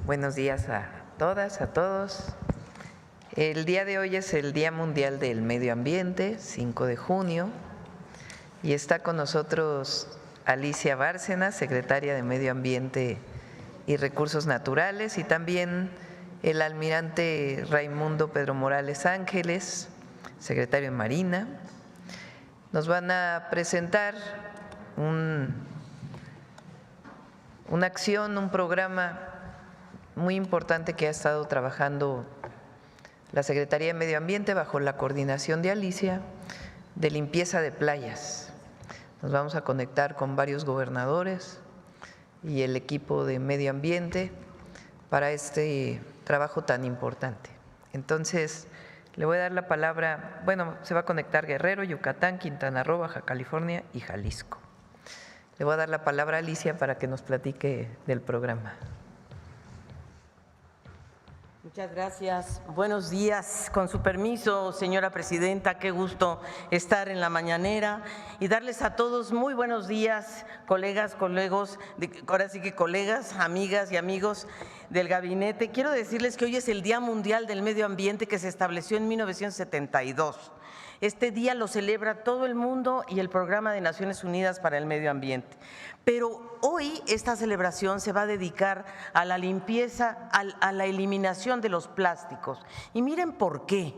Buenos días a todas, a todos. El día de hoy es el Día Mundial del Medio Ambiente, 5 de junio, y está con nosotros Alicia Bárcenas, secretaria de Medio Ambiente y Recursos Naturales, y también el almirante Raimundo Pedro Morales Ángeles, secretario de Marina. Nos van a presentar una acción, un programa muy importante que ha estado trabajando la Secretaría de Medio Ambiente bajo la coordinación de Alicia, de limpieza de playas. Nos vamos a conectar con varios gobernadores y el equipo de Medio Ambiente para este trabajo tan importante. Entonces, le voy a dar la palabra, bueno, se va a conectar Guerrero, Yucatán, Quintana Roo, Baja California y Jalisco. Le voy a dar la palabra a Alicia para que nos platique del programa. Muchas gracias. Buenos días. Con su permiso, señora presidenta, qué gusto estar en la mañanera y darles a todos muy buenos días, colegas, ahora sí que colegas, amigas y amigos del gabinete. Quiero decirles que hoy es el Día Mundial del Medio Ambiente que se estableció en 1972. Este día lo celebra todo el mundo y el Programa de Naciones Unidas para el Medio Ambiente. Pero hoy esta celebración se va a dedicar a la limpieza, a la eliminación de los plásticos. Y miren por qué.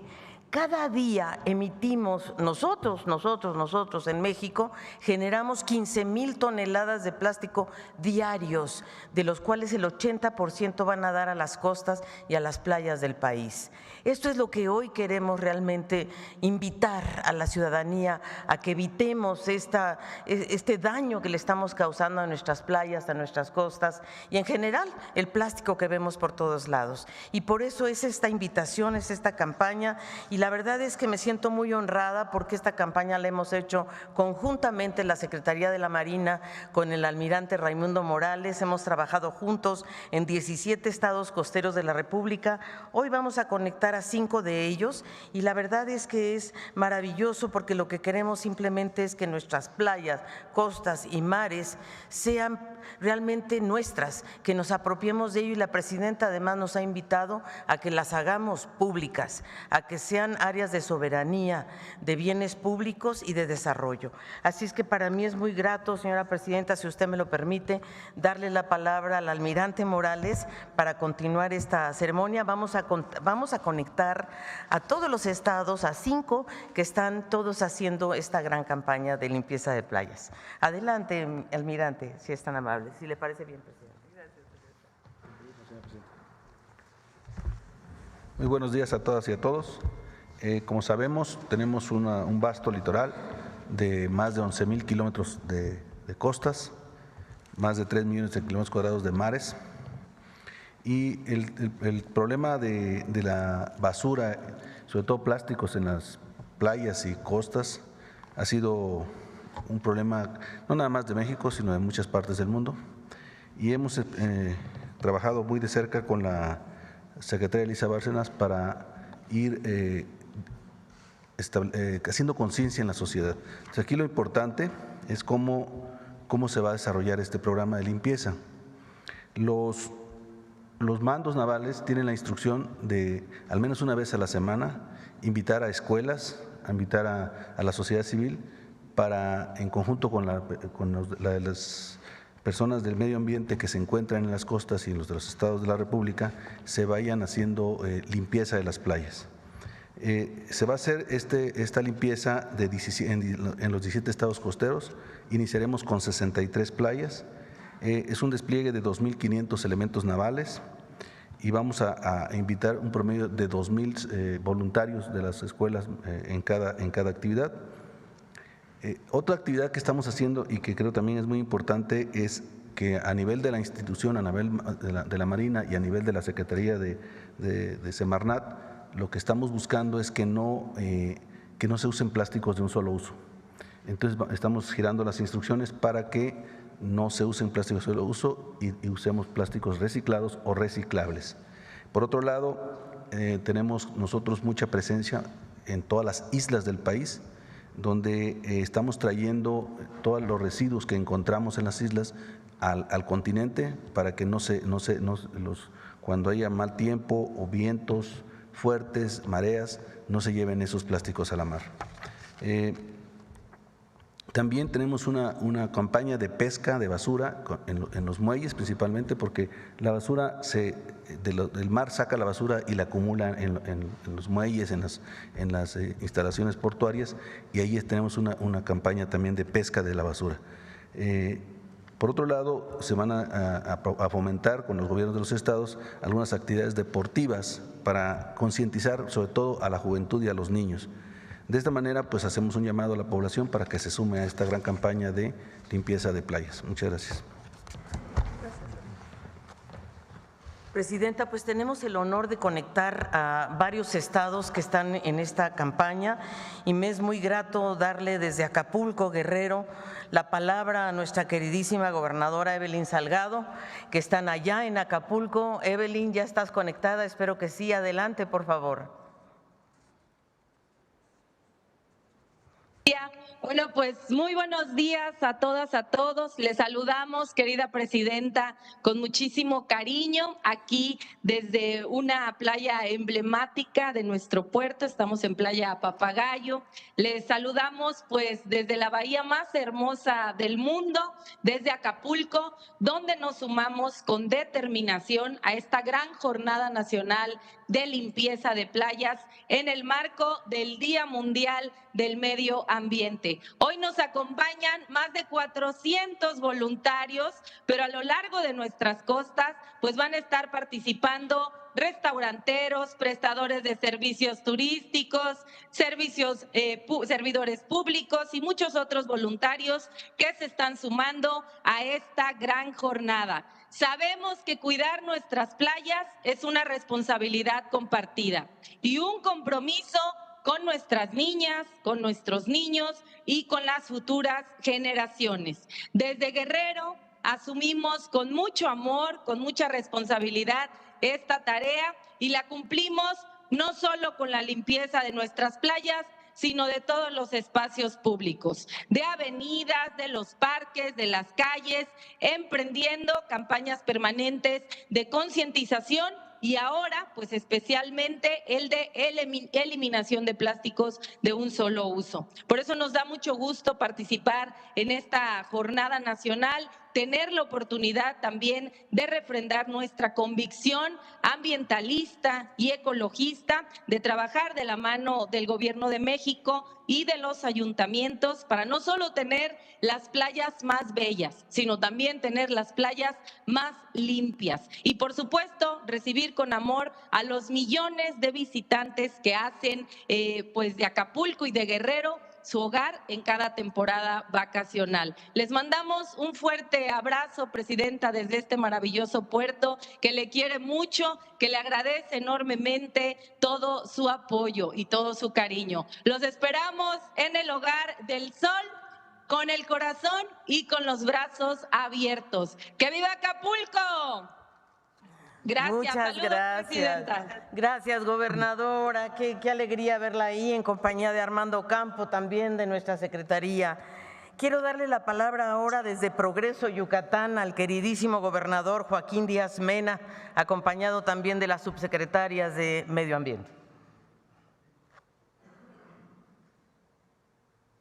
Cada día emitimos, nosotros en México, generamos 15,000 toneladas de plástico diarios, de los cuales el 80% van a dar a las costas y a las playas del país. Esto es lo que hoy queremos realmente invitar a la ciudadanía a que evitemos este daño que le estamos causando a nuestras playas, a nuestras costas y en general el plástico que vemos por todos lados. Y por eso es esta invitación, es esta campaña, y la verdad es que me siento muy honrada porque esta campaña la hemos hecho conjuntamente la Secretaría de la Marina con el almirante Raimundo Morales. Hemos trabajado juntos en 17 estados costeros de la República. Hoy vamos a conectar a 5 de ellos y la verdad es que es maravilloso porque lo que queremos simplemente es que nuestras playas, costas y mares sean realmente nuestras, que nos apropiemos de ello, y la presidenta además nos ha invitado a que las hagamos públicas, a que sean áreas de soberanía, de bienes públicos y de desarrollo. Así es que para mí es muy grato, señora presidenta, si usted me lo permite, darle la palabra al almirante Morales para continuar esta ceremonia. Vamos a conectar a todos los estados, a 5 que están todos haciendo esta gran campaña de limpieza de playas. Adelante, almirante, si es tan amable, si le parece bien, presidente. Gracias, presidenta. Muy buenos días a todas y a todos. Como sabemos, tenemos un vasto litoral de más de 11,000 kilómetros de costas, más de 3 millones de kilómetros cuadrados de mares, y el problema de la basura, sobre todo plásticos en las playas y costas, ha sido un problema no nada más de México, sino de muchas partes del mundo, y hemos trabajado muy de cerca con la secretaria Alicia Bárcenas para ir haciendo conciencia en la sociedad. Entonces, aquí lo importante es cómo se va a desarrollar este programa de limpieza. Los mandos navales tienen la instrucción de, al menos una vez a la semana, invitar a escuelas, a invitar a la sociedad civil para, en conjunto con las personas del medio ambiente que se encuentran en las costas y en los de los estados de la República, se vayan haciendo limpieza de las playas. Se va a hacer esta limpieza en los 17 estados costeros. Iniciaremos con 63 playas. Es un despliegue de 2,500 elementos navales y vamos a invitar un promedio de 2,000 voluntarios de las escuelas en cada actividad. Otra actividad que estamos haciendo y que creo también es muy importante es que a nivel de la institución, a nivel de la Marina y a nivel de la Secretaría de Semarnat, lo que estamos buscando es que no se usen plásticos de un solo uso. Entonces estamos girando las instrucciones para que no se usen plásticos de un solo uso y usemos plásticos reciclados o reciclables. Por otro lado, tenemos nosotros mucha presencia en todas las islas del país, donde estamos trayendo todos los residuos que encontramos en las islas al continente para que cuando haya mal tiempo o vientos fuertes, mareas, no se lleven esos plásticos a la mar. También tenemos una campaña de pesca de basura en los muelles principalmente, porque la basura del mar saca la basura y la acumula en los muelles, en las instalaciones portuarias, y ahí tenemos una campaña también de pesca de la basura. Por otro lado, se van a fomentar con los gobiernos de los estados algunas actividades deportivas para concientizar sobre todo a la juventud y a los niños. De esta manera, pues hacemos un llamado a la población para que se sume a esta gran campaña de limpieza de playas. Muchas gracias. Presidenta, pues tenemos el honor de conectar a varios estados que están en esta campaña y me es muy grato darle desde Acapulco, Guerrero, la palabra a nuestra queridísima gobernadora Evelyn Salgado, que están allá en Acapulco. Evelyn, ¿ya estás conectada? Espero que sí. Adelante, por favor. Bueno, pues muy buenos días a todas, a todos. Les saludamos, querida presidenta, con muchísimo cariño aquí desde una playa emblemática de nuestro puerto. Estamos en Playa Papagayo. Les saludamos pues desde la bahía más hermosa del mundo, desde Acapulco, donde nos sumamos con determinación a esta gran jornada nacional de limpieza de playas en el marco del Día Mundial del Medio Ambiente. Hoy nos acompañan más de 400 voluntarios, pero a lo largo de nuestras costas pues van a estar participando restauranteros, prestadores de servicios turísticos, servidores públicos y muchos otros voluntarios que se están sumando a esta gran jornada. Sabemos que cuidar nuestras playas es una responsabilidad compartida y un compromiso con nuestras niñas, con nuestros niños y con las futuras generaciones. Desde Guerrero asumimos con mucho amor, con mucha responsabilidad esta tarea y la cumplimos no solo con la limpieza de nuestras playas, sino de todos los espacios públicos, de avenidas, de los parques, de las calles, emprendiendo campañas permanentes de concientización y ahora, pues especialmente el de eliminación de plásticos de un solo uso. Por eso nos da mucho gusto participar en esta jornada nacional, tener la oportunidad también de refrendar nuestra convicción ambientalista y ecologista, de trabajar de la mano del Gobierno de México y de los ayuntamientos para no solo tener las playas más bellas, sino también tener las playas más limpias. Y por supuesto, recibir con amor a los millones de visitantes que hacen pues de Acapulco y de Guerrero su hogar en cada temporada vacacional. Les mandamos un fuerte abrazo, presidenta, desde este maravilloso puerto, que le quiere mucho, que le agradece enormemente todo su apoyo y todo su cariño. Los esperamos en el Hogar del Sol, con el corazón y con los brazos abiertos. ¡Que viva Acapulco! Gracias. Muchas saludos, gracias. Presidenta. Gracias, gobernadora. Qué alegría verla ahí en compañía de Armando Campo, también de nuestra secretaría. Quiero darle la palabra ahora desde Progreso, Yucatán, al queridísimo gobernador Joaquín Díaz Mena, acompañado también de las subsecretarias de Medio Ambiente.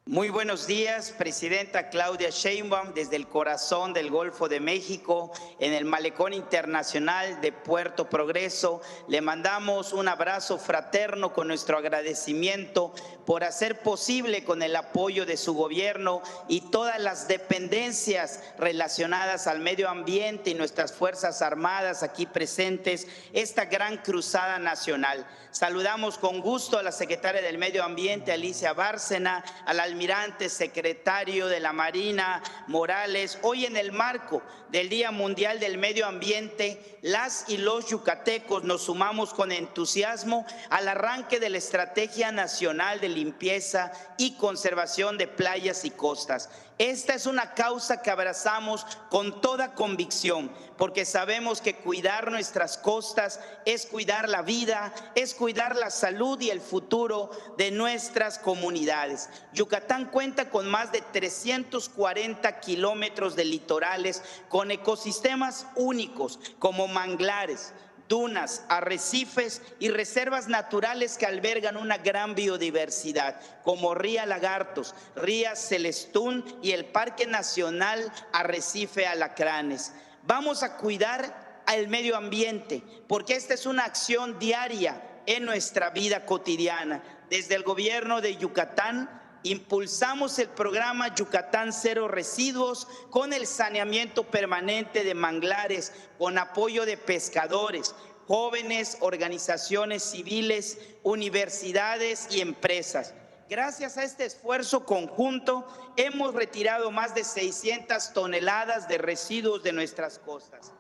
Muy buenos días, presidenta Claudia Sheinbaum, desde el corazón del Golfo de México, en el Malecón Internacional de Puerto Progreso. Le mandamos un abrazo fraterno con nuestro agradecimiento por hacer posible, con el apoyo de su gobierno y todas las dependencias relacionadas al medio ambiente y nuestras Fuerzas Armadas aquí presentes, esta gran cruzada nacional. Saludamos con gusto a la secretaria del Medio Ambiente, Alicia Bárcena, al almirante secretario de la Marina, Morales. Hoy, en el marco del Día Mundial del Medio Ambiente, las y los yucatecos nos sumamos con entusiasmo al arranque de la Estrategia Nacional de Limpieza y Conservación de Playas y Costas. Esta es una causa que abrazamos con toda convicción, porque sabemos que cuidar nuestras costas es cuidar la vida, es cuidar la salud y el futuro de nuestras comunidades. Yucatán cuenta con más de 340 kilómetros de litorales con ecosistemas únicos como manglares, dunas, arrecifes y reservas naturales que albergan una gran biodiversidad, como Ría Lagartos, Ría Celestún y el Parque Nacional Arrecife Alacranes. Vamos a cuidar al medio ambiente, porque esta es una acción diaria en nuestra vida cotidiana. Desde el gobierno de Yucatán impulsamos el programa Yucatán Cero Residuos con el saneamiento permanente de manglares, con apoyo de pescadores, jóvenes, organizaciones civiles, universidades y empresas. Gracias a este esfuerzo conjunto, hemos retirado más de 600 toneladas de residuos de nuestras costas.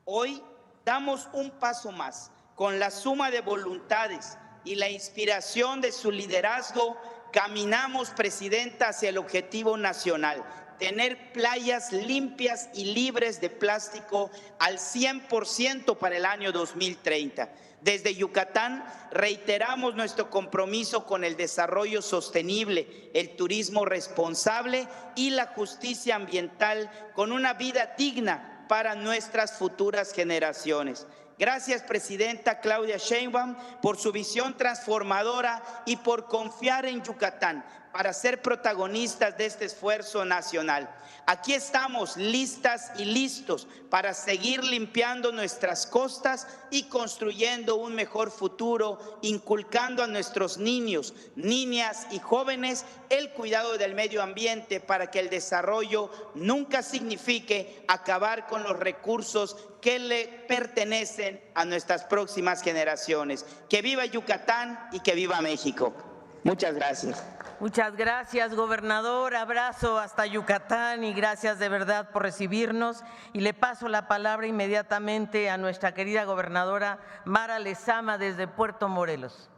Hoy damos un paso más. Con la suma de voluntades y la inspiración de su liderazgo, caminamos, Presidenta, hacia el objetivo nacional: tener playas limpias y libres de plástico al 100% para el año 2030. Desde Yucatán reiteramos nuestro compromiso con el desarrollo sostenible, el turismo responsable y la justicia ambiental, con una vida digna para nuestras futuras generaciones. Gracias, Presidenta Claudia Sheinbaum, por su visión transformadora y por confiar en Yucatán para ser protagonistas de este esfuerzo nacional. Aquí estamos listas y listos para seguir limpiando nuestras costas y construyendo un mejor futuro, inculcando a nuestros niños, niñas y jóvenes el cuidado del medio ambiente para que el desarrollo nunca signifique acabar con los recursos que le pertenecen a nuestras próximas generaciones. Que viva Yucatán y que viva México. Muchas gracias. Muchas gracias, gobernador. Abrazo hasta Yucatán y gracias de verdad por recibirnos. Y le paso la palabra inmediatamente a nuestra querida gobernadora Mara Lezama desde Puerto Morelos.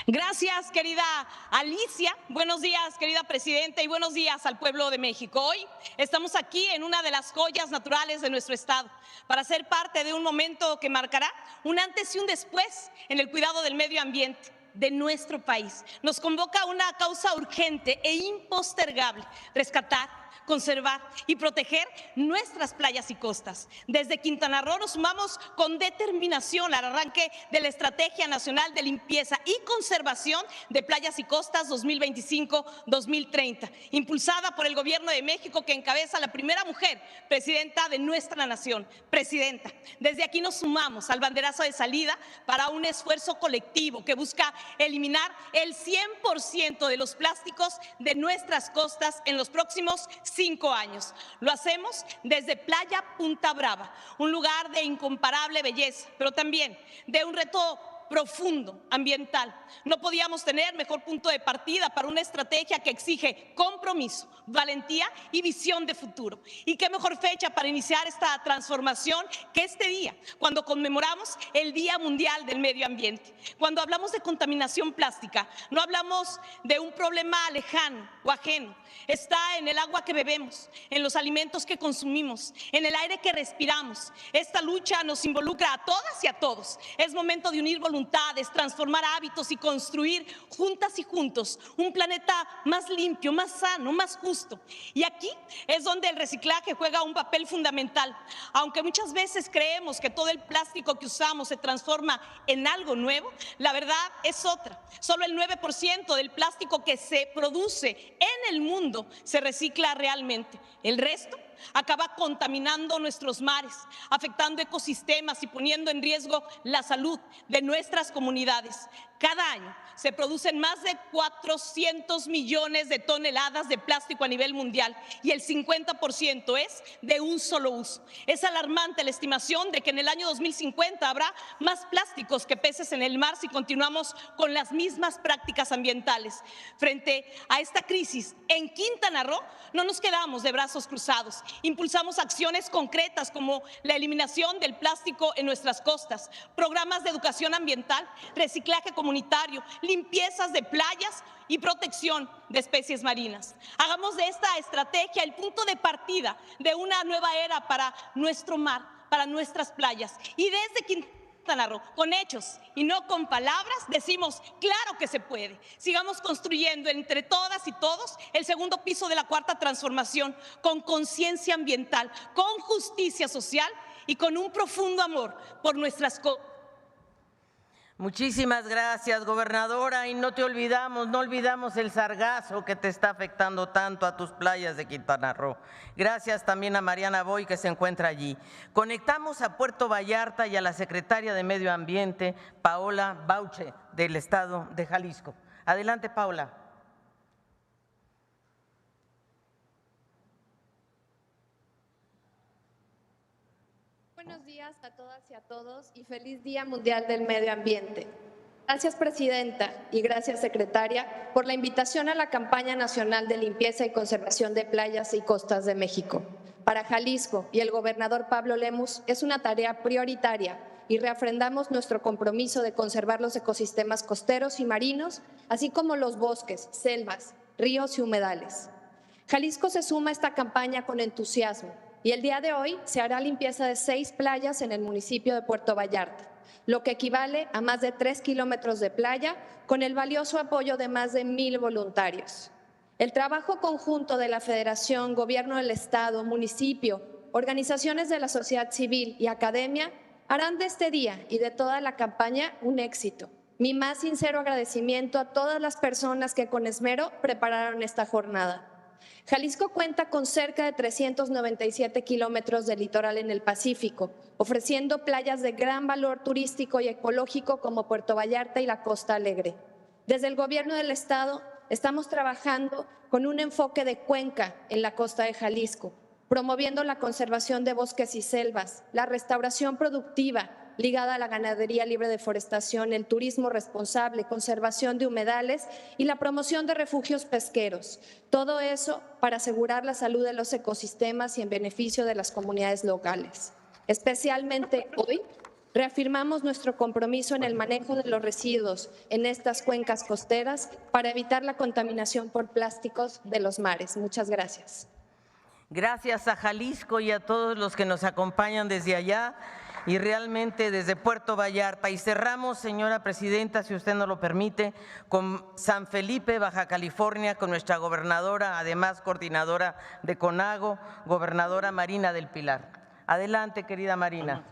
Gracias, querida Alicia. Buenos días, querida Presidenta, y buenos días al pueblo de México. Hoy estamos aquí en una de las joyas naturales de nuestro estado para ser parte de un momento que marcará un antes y un después en el cuidado del medio ambiente de nuestro país. Nos convoca una causa urgente e impostergable: rescatar, conservar y proteger nuestras playas y costas. Desde Quintana Roo nos sumamos con determinación al arranque de la Estrategia Nacional de Limpieza y Conservación de Playas y Costas 2025-2030, impulsada por el Gobierno de México, que encabeza la primera mujer presidenta de nuestra nación. Presidenta, desde aquí nos sumamos al banderazo de salida para un esfuerzo colectivo que busca eliminar el 100% de los plásticos de nuestras costas en los próximos 5 años. Lo hacemos desde Playa Punta Brava, un lugar de incomparable belleza, pero también de un reto profundo ambiental. No podíamos tener mejor punto de partida para una estrategia que exige compromiso, valentía y visión de futuro. Y qué mejor fecha para iniciar esta transformación que este día, cuando conmemoramos el Día Mundial del Medio Ambiente. Cuando hablamos de contaminación plástica, no hablamos de un problema lejano o ajeno. Está en el agua que bebemos, en los alimentos que consumimos, en el aire que respiramos. Esta lucha nos involucra a todas y a todos. Es momento de unir voluntades, transformar hábitos y construir juntas y juntos un planeta más limpio, más sano, más justo. Y aquí es donde el reciclaje juega un papel fundamental. Aunque muchas veces creemos que todo el plástico que usamos se transforma en algo nuevo, la verdad es otra. Solo el 9% del plástico que se produce en el mundo se recicla realmente. El resto acaba contaminando nuestros mares, afectando ecosistemas y poniendo en riesgo la salud de nuestras comunidades. Cada año se producen más de 400 millones de toneladas de plástico a nivel mundial y el 50% es de un solo uso. Es alarmante la estimación de que en el año 2050 habrá más plásticos que peces en el mar si continuamos con las mismas prácticas ambientales. Frente a esta crisis, en Quintana Roo no nos quedamos de brazos cruzados. Impulsamos acciones concretas como la eliminación del plástico en nuestras costas, programas de educación ambiental, reciclaje comunitario, limpiezas de playas y protección de especies marinas. Hagamos de esta estrategia el punto de partida de una nueva era para nuestro mar, para nuestras playas. Y desde Quintana Quintana Roo, con hechos y no con palabras, decimos, claro que se puede. Sigamos construyendo entre todas y todos el segundo piso de la Cuarta Transformación, con conciencia ambiental, con justicia social y con un profundo amor por nuestras Muchísimas gracias, gobernadora, y no olvidamos el sargazo que te está afectando tanto a tus playas de Quintana Roo. Gracias también a Mariana Boy, que se encuentra allí. Conectamos a Puerto Vallarta y a la secretaria de Medio Ambiente, Paola Bauche, del estado de Jalisco. Adelante, Paola. Buenos días a todas y a todos y feliz Día Mundial del Medio Ambiente. Gracias, Presidenta, y gracias, Secretaria, por la invitación a la Campaña Nacional de Limpieza y Conservación de Playas y Costas de México. Para Jalisco y el gobernador Pablo Lemus es una tarea prioritaria y reafrendamos nuestro compromiso de conservar los ecosistemas costeros y marinos, así como los bosques, selvas, ríos y humedales. Jalisco se suma a esta campaña con entusiasmo y el día de hoy se hará limpieza de 6 playas en el municipio de Puerto Vallarta, lo que equivale a más de 3 kilómetros de playa, con el valioso apoyo de más de 1,000 voluntarios. El trabajo conjunto de la Federación, Gobierno del Estado, municipio, organizaciones de la sociedad civil y academia harán de este día y de toda la campaña un éxito. Mi más sincero agradecimiento a todas las personas que con esmero prepararon esta jornada. Jalisco cuenta con cerca de 397 kilómetros de litoral en el Pacífico, ofreciendo playas de gran valor turístico y ecológico como Puerto Vallarta y la Costa Alegre. Desde el Gobierno del Estado estamos trabajando con un enfoque de cuenca en la costa de Jalisco, promoviendo la conservación de bosques y selvas, la restauración productiva ligada a la ganadería libre de forestación, el turismo responsable, conservación de humedales y la promoción de refugios pesqueros. Todo eso para asegurar la salud de los ecosistemas y en beneficio de las comunidades locales. Especialmente hoy, reafirmamos nuestro compromiso en el manejo de los residuos en estas cuencas costeras para evitar la contaminación por plásticos de los mares. Muchas gracias. Gracias a Jalisco y a todos los que nos acompañan desde allá y realmente desde Puerto Vallarta. Y cerramos, señora presidenta, si usted nos lo permite, con San Felipe, Baja California, con nuestra gobernadora, además coordinadora de CONAGO, gobernadora Marina del Pilar. Adelante, querida Marina.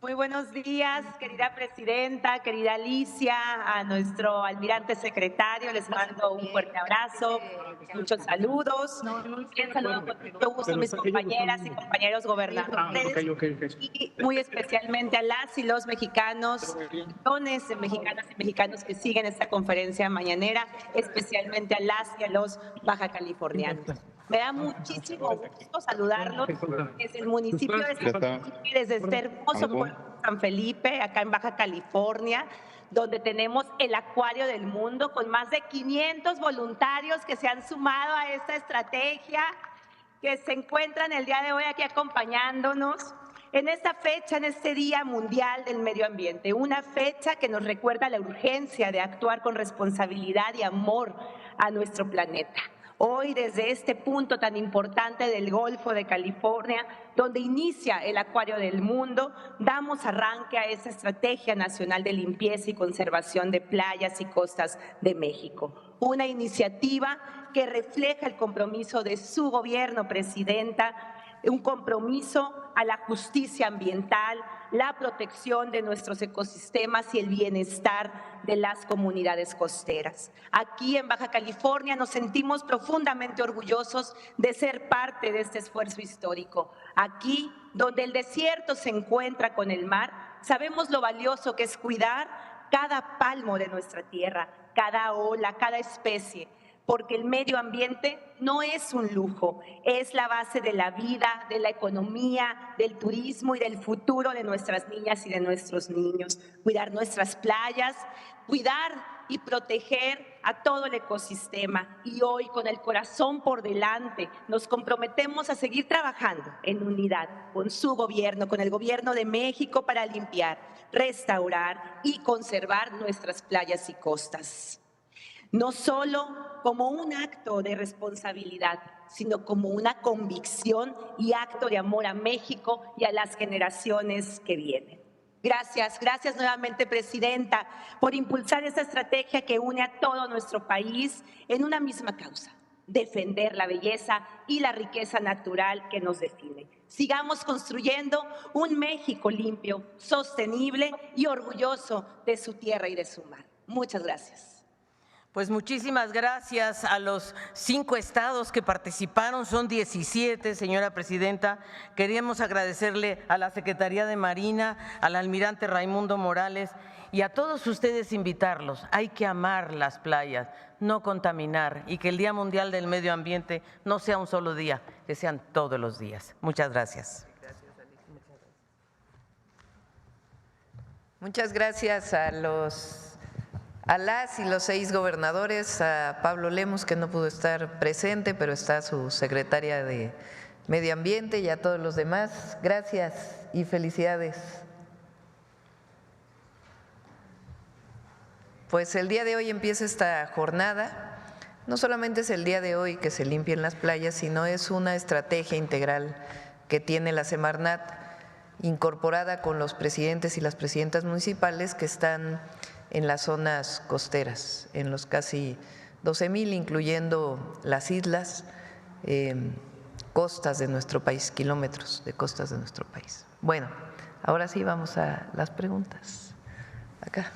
Muy buenos días, querida presidenta, querida Alicia, a nuestro almirante secretario, les mando un fuerte abrazo, muchos saludos. Bien, saludo con mucho gusto a mis compañeras y compañeros gobernadores y muy especialmente a las y los mexicanos, millones de mexicanas y mexicanos que siguen esta conferencia mañanera, especialmente a las y a los baja californianos. Me da muchísimo gusto saludarlos desde el municipio de San Felipe, desde este hermoso pueblo de San Felipe, acá en Baja California, donde tenemos el Acuario del Mundo, con más de 500 voluntarios que se han sumado a esta estrategia, que se encuentran el día de hoy aquí acompañándonos en esta fecha, en este Día Mundial del Medio Ambiente, una fecha que nos recuerda la urgencia de actuar con responsabilidad y amor a nuestro planeta. Hoy, desde este punto tan importante del Golfo de California, donde inicia el Acuario del Mundo, damos arranque a esa Estrategia Nacional de Limpieza y Conservación de Playas y Costas de México. Una iniciativa que refleja el compromiso de su gobierno, presidenta, un compromiso a la justicia ambiental, la protección de nuestros ecosistemas y el bienestar de las comunidades costeras. Aquí en Baja California nos sentimos profundamente orgullosos de ser parte de este esfuerzo histórico. Aquí, donde el desierto se encuentra con el mar, sabemos lo valioso que es cuidar cada palmo de nuestra tierra, cada ola, cada especie, porque el medio ambiente no es un lujo, es la base de la vida, de la economía, del turismo y del futuro de nuestras niñas y de nuestros niños. Cuidar nuestras playas, cuidar y proteger a todo el ecosistema. Y hoy, con el corazón por delante, nos comprometemos a seguir trabajando en unidad con su gobierno, con el gobierno de México, para limpiar, restaurar y conservar nuestras playas y costas. No solo como un acto de responsabilidad, sino como una convicción y acto de amor a México y a las generaciones que vienen. Gracias nuevamente, Presidenta, por impulsar esta estrategia que une a todo nuestro país en una misma causa: defender la belleza y la riqueza natural que nos define. Sigamos construyendo un México limpio, sostenible y orgulloso de su tierra y de su mar. Muchas gracias. Pues muchísimas gracias a los 5 estados que participaron, son 17, señora presidenta. Queríamos agradecerle a la Secretaría de Marina, al almirante Raimundo Morales y a todos ustedes invitarlos. Hay que amar las playas, no contaminar, y que el Día Mundial del Medio Ambiente no sea un solo día, que sean todos los días. Muchas gracias. Muchas gracias a las y los 6 gobernadores, a Pablo Lemus, que no pudo estar presente, pero está su secretaria de Medio Ambiente, y a todos los demás. Gracias y felicidades. Pues el día de hoy empieza esta jornada. No solamente es el día de hoy que se limpien las playas, sino es una estrategia integral que tiene la Semarnat, incorporada con los presidentes y las presidentas municipales que están en las zonas costeras, en los casi 12,000, incluyendo las islas, costas de nuestro país, kilómetros de costas de nuestro país. Bueno, ahora sí vamos a las preguntas. Acá.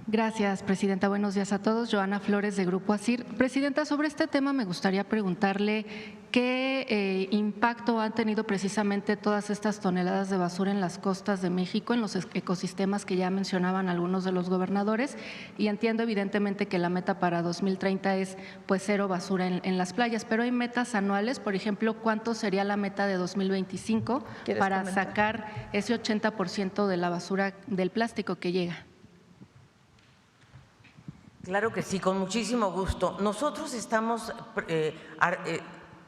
Gracias, Presidenta. Buenos días a todos. Joana Flores, de Grupo ASIR. Presidenta, sobre este tema me gustaría preguntarle qué impacto han tenido precisamente todas estas toneladas de basura en las costas de México, en los ecosistemas que ya mencionaban algunos de los gobernadores, y entiendo evidentemente que la meta para 2030 es pues 0 basura en las playas, pero hay metas anuales. Por ejemplo, ¿cuánto sería la meta de 2025 para comentar? Sacar ese 80% de la basura del plástico que llega? Claro que sí, con muchísimo gusto. Nosotros estamos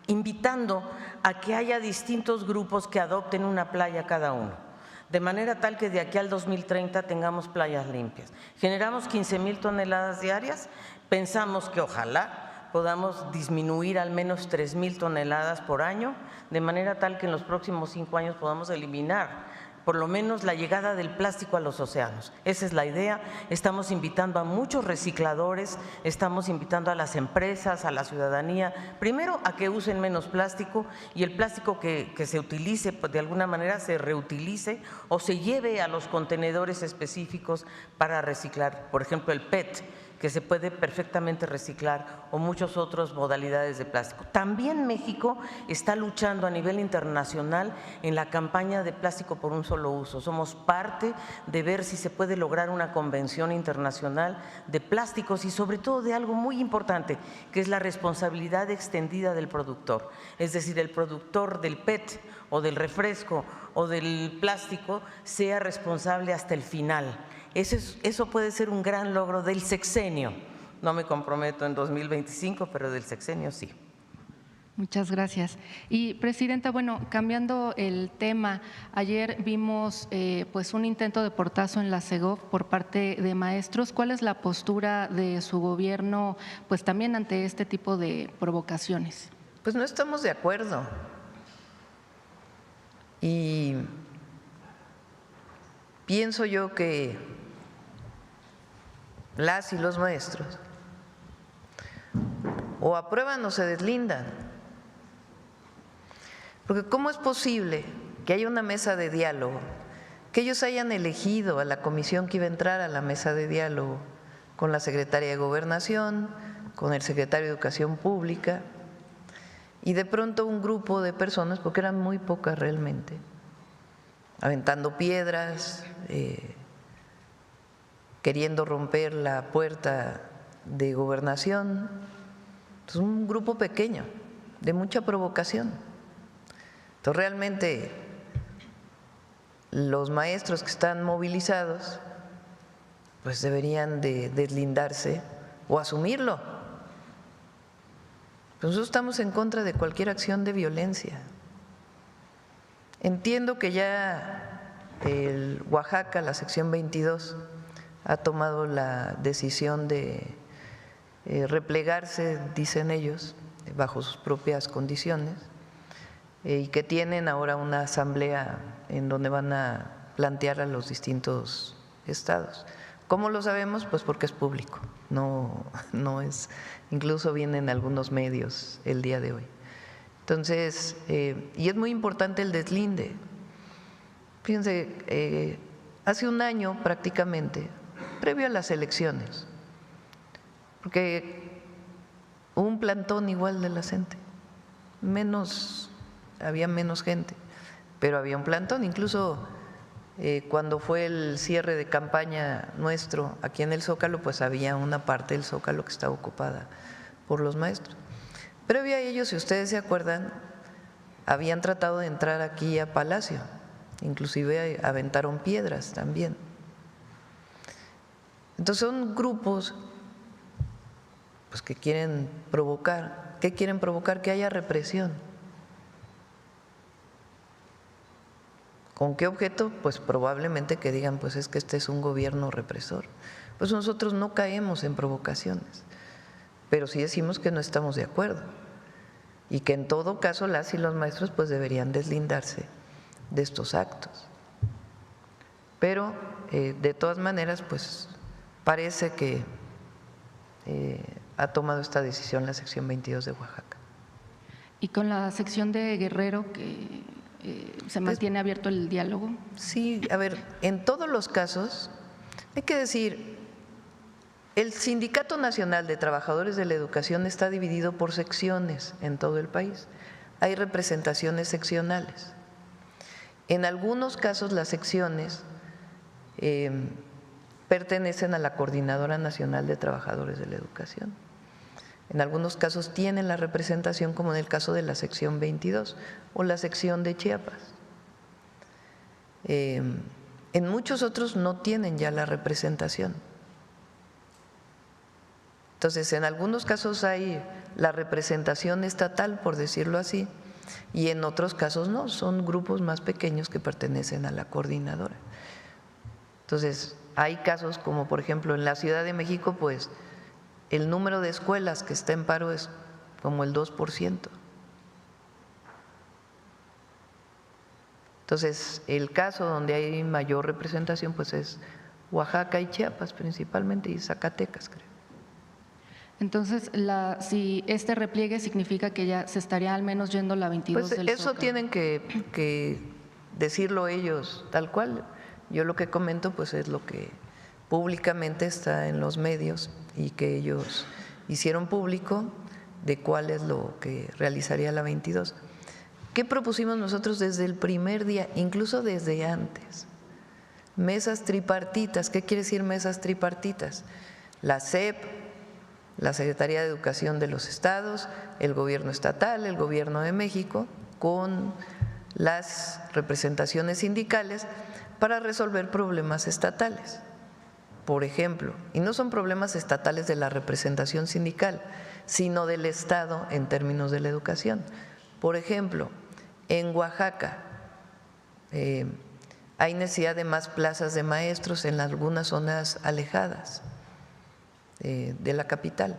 invitando a que haya distintos grupos que adopten una playa cada uno, de manera tal que de aquí al 2030 tengamos playas limpias. Generamos 15,000 toneladas diarias, pensamos que ojalá podamos disminuir al menos 3,000 toneladas por año, de manera tal que en los próximos 5 años podamos eliminar por lo menos la llegada del plástico a los océanos. Esa es la idea. Estamos invitando a muchos recicladores, estamos invitando a las empresas, a la ciudadanía, primero a que usen menos plástico, y el plástico que se utilice, pues de alguna manera se reutilice o se lleve a los contenedores específicos para reciclar. Por ejemplo, el PET, que se puede perfectamente reciclar, o muchas otras modalidades de plástico. También México está luchando a nivel internacional en la campaña de plástico por un solo uso. Somos parte de ver si se puede lograr una convención internacional de plásticos y sobre todo de algo muy importante, que es la responsabilidad extendida del productor. Es decir, el productor del PET o del refresco o del plástico sea responsable hasta el final. Eso puede ser un gran logro del sexenio. No me comprometo en 2025, pero del sexenio sí. Muchas gracias. Y Presidenta, bueno, cambiando el tema, ayer vimos pues un intento de portazo en la Segov por parte de maestros. ¿Cuál es la postura de su gobierno pues también ante este tipo de provocaciones? Pues no estamos de acuerdo. Y pienso yo que las y los maestros o aprueban o se deslindan, porque ¿cómo es posible que haya una mesa de diálogo, que ellos hayan elegido a la comisión que iba a entrar a la mesa de diálogo con la secretaria de Gobernación, con el secretario de Educación Pública, y de pronto un grupo de personas, porque eran muy pocas realmente, aventando piedras, queriendo romper la puerta de Gobernación? Es un grupo pequeño, de mucha provocación. Entonces realmente los maestros que están movilizados pues deberían de deslindarse o asumirlo. Nosotros estamos en contra de cualquier acción de violencia. Entiendo que ya el Oaxaca, la sección 22, ha tomado la decisión de replegarse, dicen ellos, bajo sus propias condiciones, y que tienen ahora una asamblea en donde van a plantear a los distintos estados. ¿Cómo lo sabemos? Pues porque es público, no es, incluso viene en algunos medios el día de hoy. Entonces, y es muy importante el deslinde. Fíjense, hace un año prácticamente, previo a las elecciones, porque hubo un plantón igual de la gente, había menos gente, pero había un plantón, incluso cuando fue el cierre de campaña nuestro aquí en el Zócalo, pues había una parte del Zócalo que estaba ocupada por los maestros. Previo a ello, si ustedes se acuerdan, habían tratado de entrar aquí a Palacio, inclusive aventaron piedras también. Entonces son grupos pues, que quieren provocar. ¿Qué quieren provocar? Que haya represión. ¿Con qué objeto? Pues probablemente que digan, pues es que este es un gobierno represor. Pues nosotros no caemos en provocaciones, pero sí decimos que no estamos de acuerdo y que en todo caso las y los maestros pues deberían deslindarse de estos actos. Pero de todas maneras pues parece que ha tomado esta decisión la sección 22 de Oaxaca. Y con la sección de Guerrero que ¿se mantiene abierto el diálogo? Sí, a ver, en todos los casos hay que decir, el Sindicato Nacional de Trabajadores de la Educación está dividido por secciones en todo el país. Hay representaciones seccionales. En algunos casos las secciones pertenecen a la Coordinadora Nacional de Trabajadores de la Educación. En algunos casos tienen la representación, como en el caso de la sección 22 o la sección de Chiapas. En muchos otros no tienen ya la representación. Entonces, en algunos casos hay la representación estatal, por decirlo así, y en otros casos no, son grupos más pequeños que pertenecen a la coordinadora. Entonces, hay casos como, por ejemplo, en la Ciudad de México, pues, el número de escuelas que está en paro es como el 2%. Entonces, el caso donde hay mayor representación pues es Oaxaca y Chiapas principalmente y Zacatecas, creo. Entonces, si este repliegue significa que ya se estaría al menos yendo la 22 pues del eso Zócalo. Tienen que decirlo ellos tal cual. Yo lo que comento pues es lo que públicamente está en los medios y que ellos hicieron público de cuál es lo que realizaría la 22. ¿Qué propusimos nosotros desde el primer día, incluso desde antes? Mesas tripartitas. ¿Qué quiere decir mesas tripartitas? La SEP, la Secretaría de Educación de los estados, el gobierno estatal, el gobierno de México, con las representaciones sindicales para resolver problemas estatales. Por ejemplo, y no son problemas estatales de la representación sindical, sino del Estado en términos de la educación. Por ejemplo, en Oaxaca hay necesidad de más plazas de maestros en algunas zonas alejadas de la capital.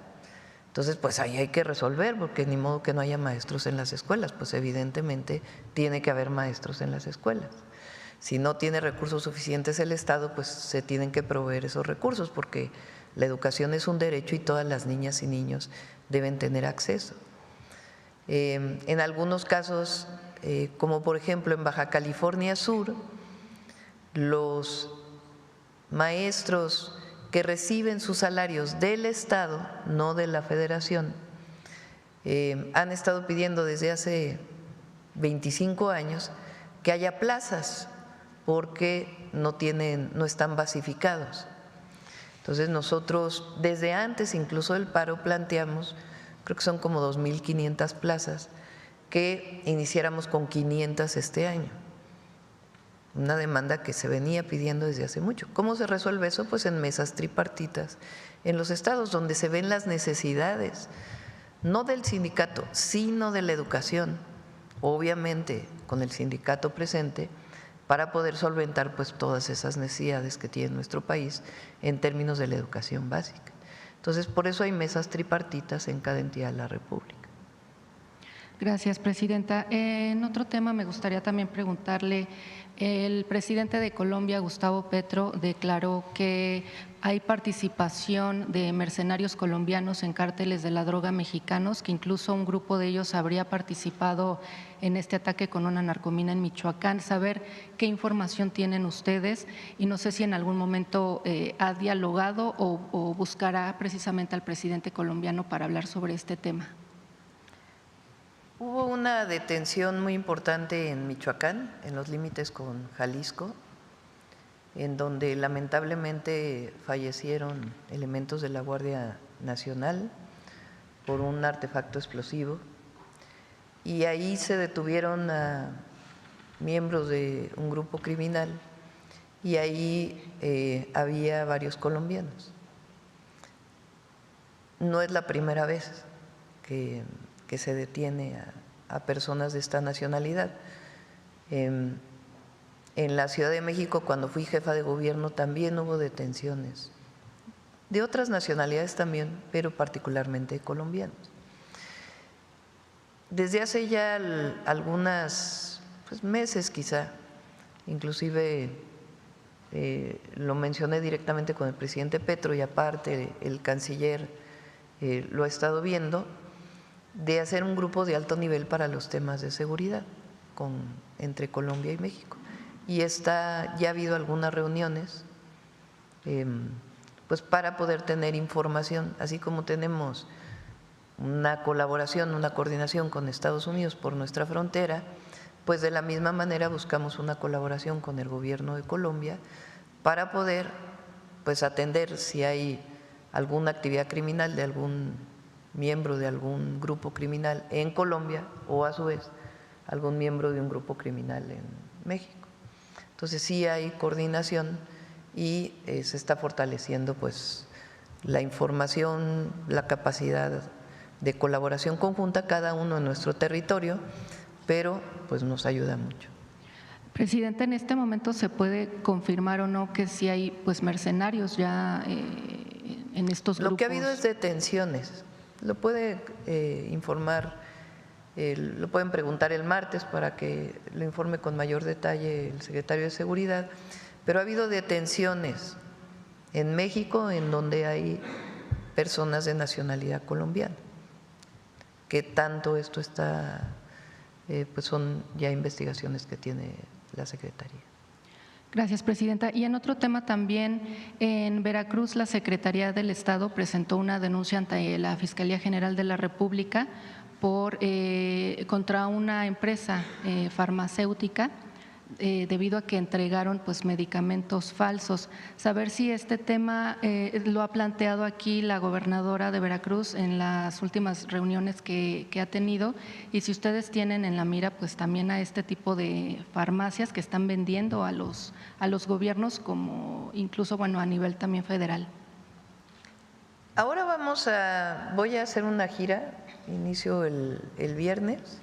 Entonces, pues ahí hay que resolver, porque ni modo que no haya maestros en las escuelas, pues evidentemente tiene que haber maestros en las escuelas. Si no tiene recursos suficientes el Estado, pues se tienen que proveer esos recursos, porque la educación es un derecho y todas las niñas y niños deben tener acceso. En algunos casos, como por ejemplo en Baja California Sur, los maestros que reciben sus salarios del Estado, no de la Federación, han estado pidiendo desde hace 25 años que haya plazas porque no están basificados. Entonces nosotros desde antes incluso del paro planteamos, creo que son como 2.500 plazas, que iniciáramos con 500 este año. Una demanda que se venía pidiendo desde hace mucho. ¿Cómo se resuelve eso? Pues en mesas tripartitas en los estados, donde se ven las necesidades, no del sindicato, sino de la educación, obviamente con el sindicato presente, para poder solventar pues todas esas necesidades que tiene nuestro país en términos de la educación básica. Entonces, por eso hay mesas tripartitas en cada entidad de la República. Gracias, presidenta. En otro tema me gustaría también preguntarle, el presidente de Colombia, Gustavo Petro, declaró que hay participación de mercenarios colombianos en cárteles de la droga mexicanos, que incluso un grupo de ellos habría participado en este ataque con una narcomina en Michoacán. Saber qué información tienen ustedes y no sé si en algún momento ha dialogado o buscará precisamente al presidente colombiano para hablar sobre este tema. Hubo una detención muy importante en Michoacán, en los límites con Jalisco, en donde lamentablemente fallecieron elementos de la Guardia Nacional por un artefacto explosivo, y ahí se detuvieron a miembros de un grupo criminal y ahí había varios colombianos. No es la primera vez que se detiene a personas de esta nacionalidad. En la Ciudad de México, cuando fui jefa de gobierno, también hubo detenciones de otras nacionalidades también, pero particularmente colombianos. Desde hace ya algunos meses quizá, inclusive lo mencioné directamente con el presidente Petro y aparte el canciller lo ha estado viendo, de hacer un grupo de alto nivel para los temas de seguridad entre Colombia y México. Y ya ha habido algunas reuniones pues para poder tener información, así como tenemos una colaboración, una coordinación con Estados Unidos por nuestra frontera, pues de la misma manera buscamos una colaboración con el gobierno de Colombia para poder pues atender si hay alguna actividad criminal de algún miembro de algún grupo criminal en Colombia o a su vez algún miembro de un grupo criminal en México. Entonces sí hay coordinación y se está fortaleciendo pues la información, la capacidad de colaboración conjunta cada uno en nuestro territorio, pero pues nos ayuda mucho. Presidente, en este momento se puede confirmar o no que sí hay pues mercenarios ya en estos grupos. Lo que ha habido es detenciones. Lo puede informar, lo pueden preguntar el martes para que lo informe con mayor detalle el secretario de Seguridad, pero ha habido detenciones en México en donde hay personas de nacionalidad colombiana. ¿Qué tanto esto está? Pues son ya investigaciones que tiene la Secretaría. Gracias, presidenta. Y en otro tema también, en Veracruz, la Secretaría del Estado presentó una denuncia ante la Fiscalía General de la República contra una empresa farmacéutica debido a que entregaron pues medicamentos falsos. Saber si este tema lo ha planteado aquí la gobernadora de Veracruz en las últimas reuniones que ha tenido y si ustedes tienen en la mira pues también a este tipo de farmacias que están vendiendo a los gobiernos como incluso bueno a nivel también federal. Ahora voy a hacer una gira, inicio el viernes,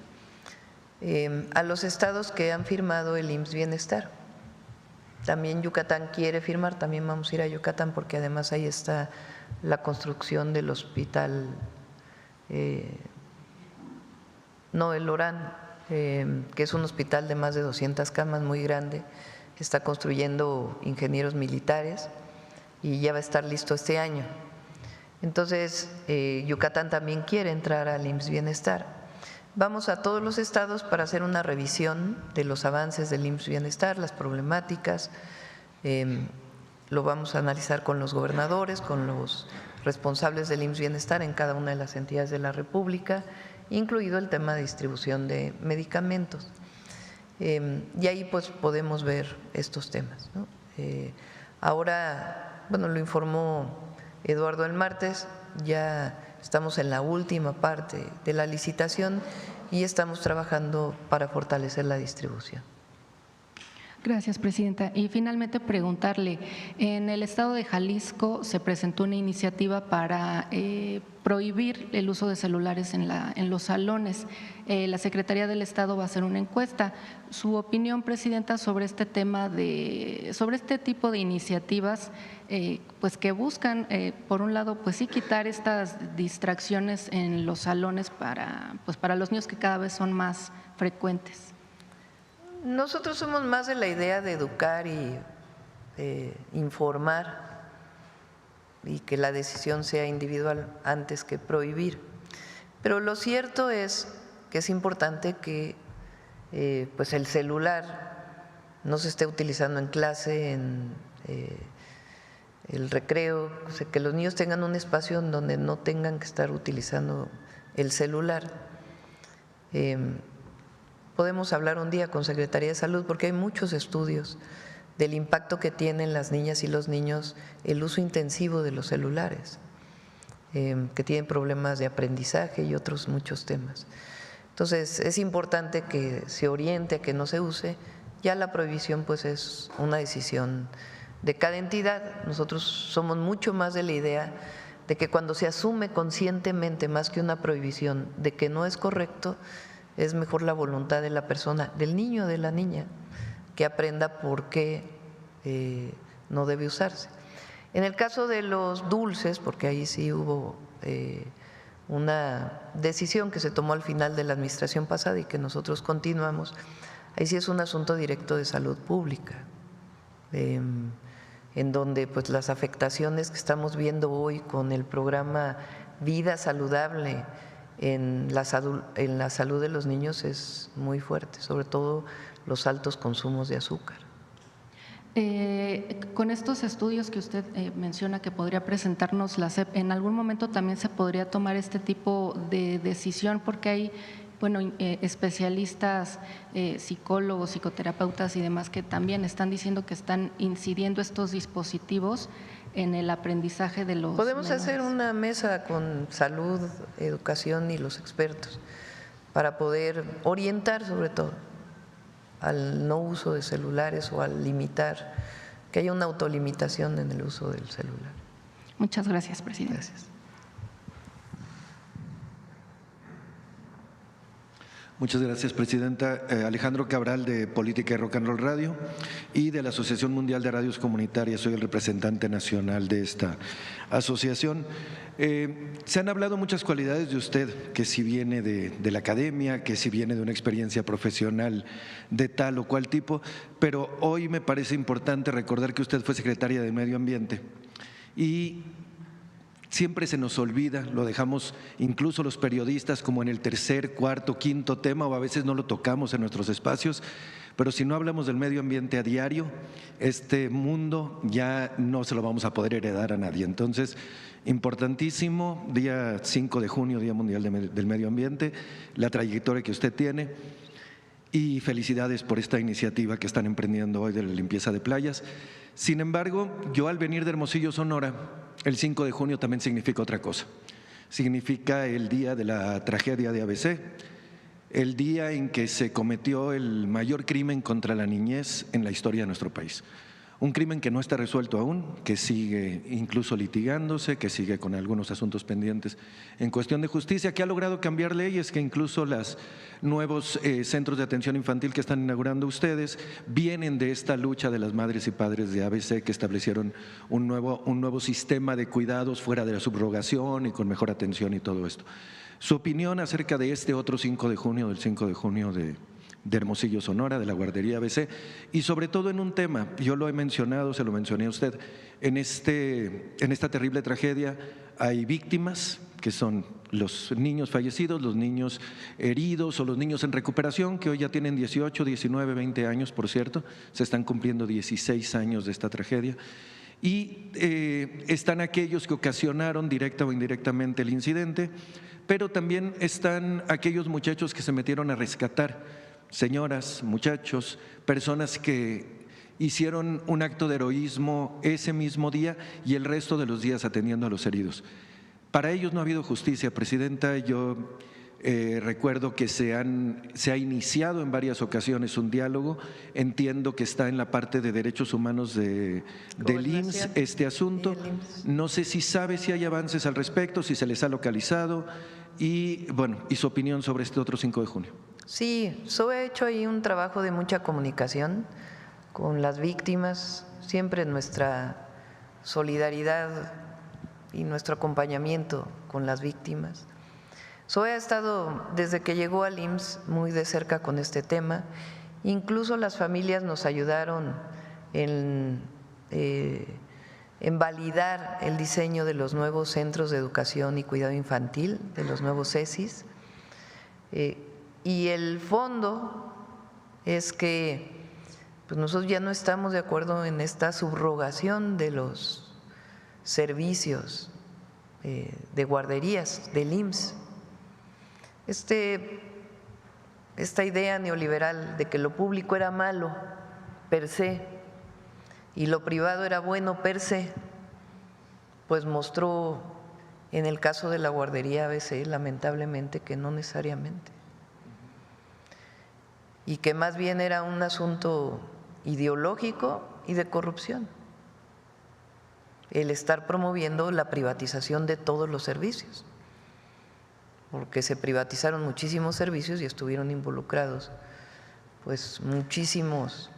a los estados que han firmado el IMSS Bienestar. También Yucatán quiere firmar, también vamos a ir a Yucatán porque además ahí está la construcción del hospital, el Orán, que es un hospital de más de 200 camas, muy grande, está construyendo ingenieros militares y ya va a estar listo este año. Entonces, Yucatán también quiere entrar al IMSS Bienestar. Vamos a todos los estados para hacer una revisión de los avances del IMSS Bienestar, las problemáticas, lo vamos a analizar con los gobernadores, con los responsables del IMSS Bienestar en cada una de las entidades de la República, incluido el tema de distribución de medicamentos. Y ahí pues podemos ver estos temas, ¿no? Ahora, bueno, lo informó Eduardo el martes, ya estamos en la última parte de la licitación y estamos trabajando para fortalecer la distribución. Gracias, Presidenta. Y finalmente preguntarle, en el estado de Jalisco se presentó una iniciativa para prohibir el uso de celulares en los salones. La Secretaría del Estado va a hacer una encuesta. Su opinión, Presidenta, sobre este tema sobre este tipo de iniciativas, pues que buscan, por un lado, pues sí quitar estas distracciones en los salones para los niños que cada vez son más frecuentes. Nosotros somos más de la idea de educar y informar y que la decisión sea individual antes que prohibir. Pero lo cierto es que es importante que pues el celular no se esté utilizando en clase, en el recreo, o sea, que los niños tengan un espacio en donde no tengan que estar utilizando el celular. Podemos hablar un día con Secretaría de Salud porque hay muchos estudios del impacto que tienen las niñas y los niños el uso intensivo de los celulares, que tienen problemas de aprendizaje y otros muchos temas. Entonces es importante que se oriente a que no se use. Ya la prohibición pues es una decisión de cada entidad. Nosotros somos mucho más de la idea de que cuando se asume conscientemente, más que una prohibición, de que no es correcto, es mejor la voluntad de la persona, del niño o de la niña, que aprenda por qué no debe usarse. En el caso de los dulces, porque ahí sí hubo una decisión que se tomó al final de la administración pasada y que nosotros continuamos, ahí sí es un asunto directo de salud pública, en donde pues las afectaciones que estamos viendo hoy con el programa Vida Saludable en la salud de los niños es muy fuerte, sobre todo los altos consumos de azúcar. Con estos estudios que usted menciona que podría presentarnos la SEP, ¿en algún momento también se podría tomar este tipo de decisión? Porque hay especialistas, psicólogos, psicoterapeutas y demás que también están diciendo que están incidiendo estos dispositivos en el aprendizaje de los Podemos menores. hacer una mesa con salud, educación y los expertos para poder orientar sobre todo al no uso de celulares o al limitar, que haya una autolimitación en el uso del celular. Muchas gracias, Presidente. Gracias. Muchas gracias, Presidenta. Alejandro Cabral, de Política y Rock and Roll Radio y de la Asociación Mundial de Radios Comunitarias. Soy el representante nacional de esta asociación. Se han hablado muchas cualidades de usted, que si viene de la academia, que si viene de una experiencia profesional de tal o cual tipo, pero hoy me parece importante recordar que usted fue secretaria de Medio Ambiente y siempre se nos olvida, lo dejamos incluso los periodistas como en el tercer, cuarto, quinto tema, o a veces no lo tocamos en nuestros espacios, pero si no hablamos del medio ambiente a diario, este mundo ya no se lo vamos a poder heredar a nadie. Entonces, importantísimo, día 5 de junio, Día Mundial del Medio Ambiente, la trayectoria que usted tiene, y felicidades por esta iniciativa que están emprendiendo hoy de la limpieza de playas. Sin embargo, yo al venir de Hermosillo, Sonora, el 5 de junio también significa otra cosa. Significa el día de la tragedia de ABC, el día en que se cometió el mayor crimen contra la niñez en la historia de nuestro país. Un crimen que no está resuelto aún, que sigue incluso litigándose, que sigue con algunos asuntos pendientes en cuestión de justicia, que ha logrado cambiar leyes, que incluso los nuevos centros de atención infantil que están inaugurando ustedes vienen de esta lucha de las madres y padres de ABC, que establecieron un nuevo sistema de cuidados fuera de la subrogación y con mejor atención y todo esto. Su opinión acerca de este otro 5 de junio, del 5 de junio de Hermosillo, Sonora, de la guardería ABC, y sobre todo en un tema, yo lo he mencionado, se lo mencioné a usted, en esta terrible tragedia hay víctimas, que son los niños fallecidos, los niños heridos o los niños en recuperación, que hoy ya tienen 18, 19, 20 años, por cierto, se están cumpliendo 16 años de esta tragedia, y están aquellos que ocasionaron directa o indirectamente el incidente, pero también están aquellos muchachos que se metieron a rescatar, señoras, muchachos, personas que hicieron un acto de heroísmo ese mismo día y el resto de los días atendiendo a los heridos. Para ellos no ha habido justicia, Presidenta. Yo Recuerdo que se ha iniciado en varias ocasiones un diálogo. Entiendo que está en la parte de derechos humanos del IMSS este asunto. No sé si sabe si hay avances al respecto, si se les ha localizado y, bueno, y su opinión sobre este otro 5 de junio. Sí, SOE ha hecho ahí un trabajo de mucha comunicación con las víctimas, siempre nuestra solidaridad y nuestro acompañamiento con las víctimas. SOE ha estado desde que llegó al IMSS muy de cerca con este tema, incluso las familias nos ayudaron en validar el diseño de los nuevos centros de educación y cuidado infantil, de los nuevos CECIS, y el fondo es que pues nosotros ya no estamos de acuerdo en esta subrogación de los servicios de guarderías del IMSS. Esta idea neoliberal de que lo público era malo per se y lo privado era bueno per se, pues mostró en el caso de la guardería ABC lamentablemente que no necesariamente, y que más bien era un asunto ideológico y de corrupción, el estar promoviendo la privatización de todos los servicios, porque se privatizaron muchísimos servicios y estuvieron involucrados pues muchísimos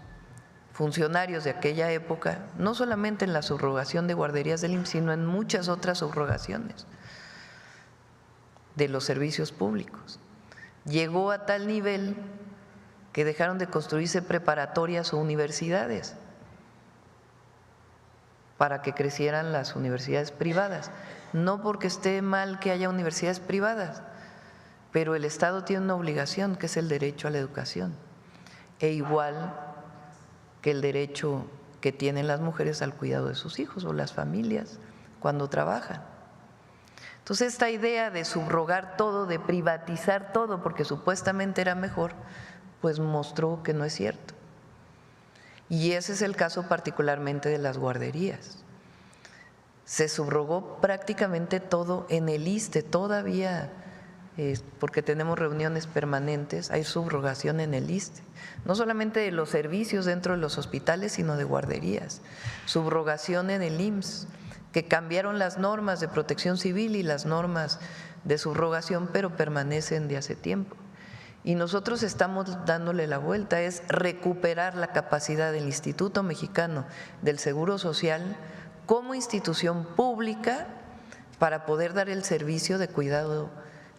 funcionarios de aquella época, no solamente en la subrogación de guarderías del IMSS, sino en muchas otras subrogaciones de los servicios públicos. Llegó a tal nivel que dejaron de construirse preparatorias o universidades para que crecieran las universidades privadas. No porque esté mal que haya universidades privadas, pero el Estado tiene una obligación que es el derecho a la educación, e igual que el derecho que tienen las mujeres al cuidado de sus hijos o las familias cuando trabajan. Entonces esta idea de subrogar todo, de privatizar todo porque supuestamente era mejor, pues mostró que no es cierto. Y ese es el caso particularmente de las guarderías. Se subrogó prácticamente todo en el ISSSTE, todavía, porque tenemos reuniones permanentes, hay subrogación en el ISSSTE, no solamente de los servicios dentro de los hospitales, sino de guarderías, subrogación en el IMSS, que cambiaron las normas de protección civil y las normas de subrogación, pero permanecen de hace tiempo. Y nosotros estamos dándole la vuelta, es recuperar la capacidad del Instituto Mexicano del Seguro Social como institución pública para poder dar el servicio de cuidado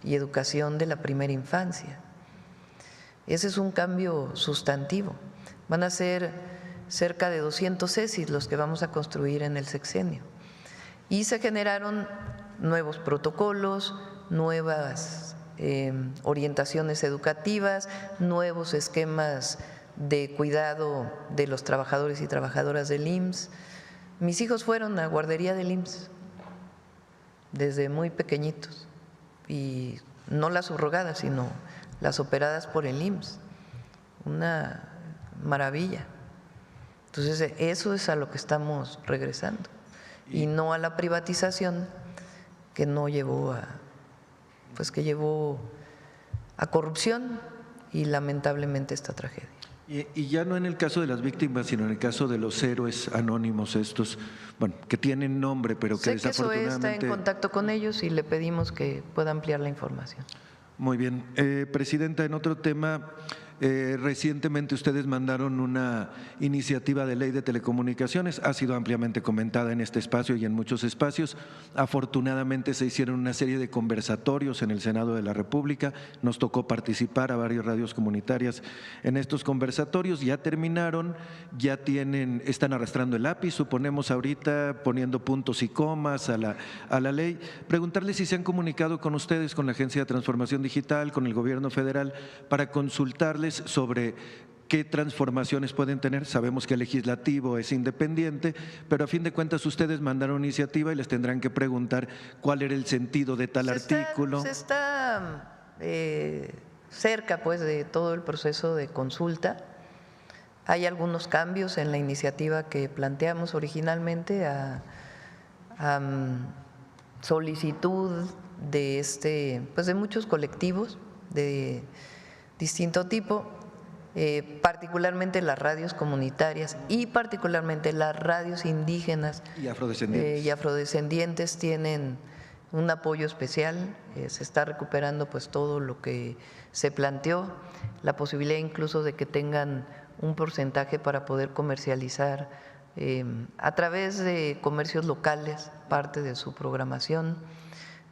y educación de la primera infancia. Ese es un cambio sustantivo. Van a ser cerca de 200 CECIS los que vamos a construir en el sexenio. Y se generaron nuevos protocolos, nuevas orientaciones educativas, nuevos esquemas de cuidado de los trabajadores y trabajadoras del IMSS. Mis hijos fueron a guardería del IMSS desde muy pequeñitos, y no las subrogadas, sino las operadas por el IMSS. Una maravilla. Entonces, eso es a lo que estamos regresando, y no a la privatización que no llevó a… pues que llevó a corrupción y lamentablemente esta tragedia. Y ya no en el caso de las víctimas, sino en el caso de los héroes anónimos estos, bueno, que tienen nombre, pero que desafortunadamente… SOE está en contacto con ellos y le pedimos que pueda ampliar la información. Muy bien. Presidenta, en otro tema… recientemente ustedes mandaron una iniciativa de ley de telecomunicaciones, ha sido ampliamente comentada en este espacio y en muchos espacios. Afortunadamente se hicieron una serie de conversatorios en el Senado de la República, nos tocó participar a varias radios comunitarias en estos conversatorios, ya terminaron, ya están arrastrando el lápiz, suponemos ahorita poniendo puntos y comas a la ley. Preguntarles si se han comunicado con ustedes, con la Agencia de Transformación Digital, con el Gobierno Federal, para consultarles sobre qué transformaciones pueden tener. Sabemos que el legislativo es independiente, pero a fin de cuentas ustedes mandaron iniciativa y les tendrán que preguntar cuál era el sentido de tal artículo. Se está cerca pues de todo el proceso de consulta. Hay algunos cambios en la iniciativa que planteamos originalmente a solicitud de pues de muchos colectivos de distinto tipo, particularmente las radios comunitarias y particularmente las radios indígenas y afrodescendientes tienen un apoyo especial. Se está recuperando pues todo lo que se planteó, la posibilidad incluso de que tengan un porcentaje para poder comercializar a través de comercios locales parte de su programación.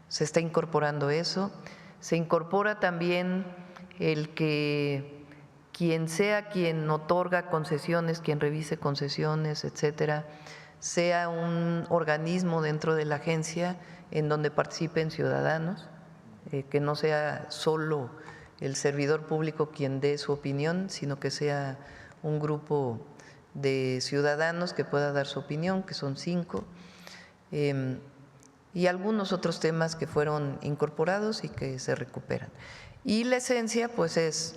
Se está incorporando eso. Se incorpora también el que quien sea quien otorga concesiones, quien revise concesiones, etcétera, sea un organismo dentro de la agencia en donde participen ciudadanos, que no sea solo el servidor público quien dé su opinión, sino que sea un grupo de ciudadanos que pueda dar su opinión, que son 5, y algunos otros temas que fueron incorporados y que se recuperan. Y la esencia pues es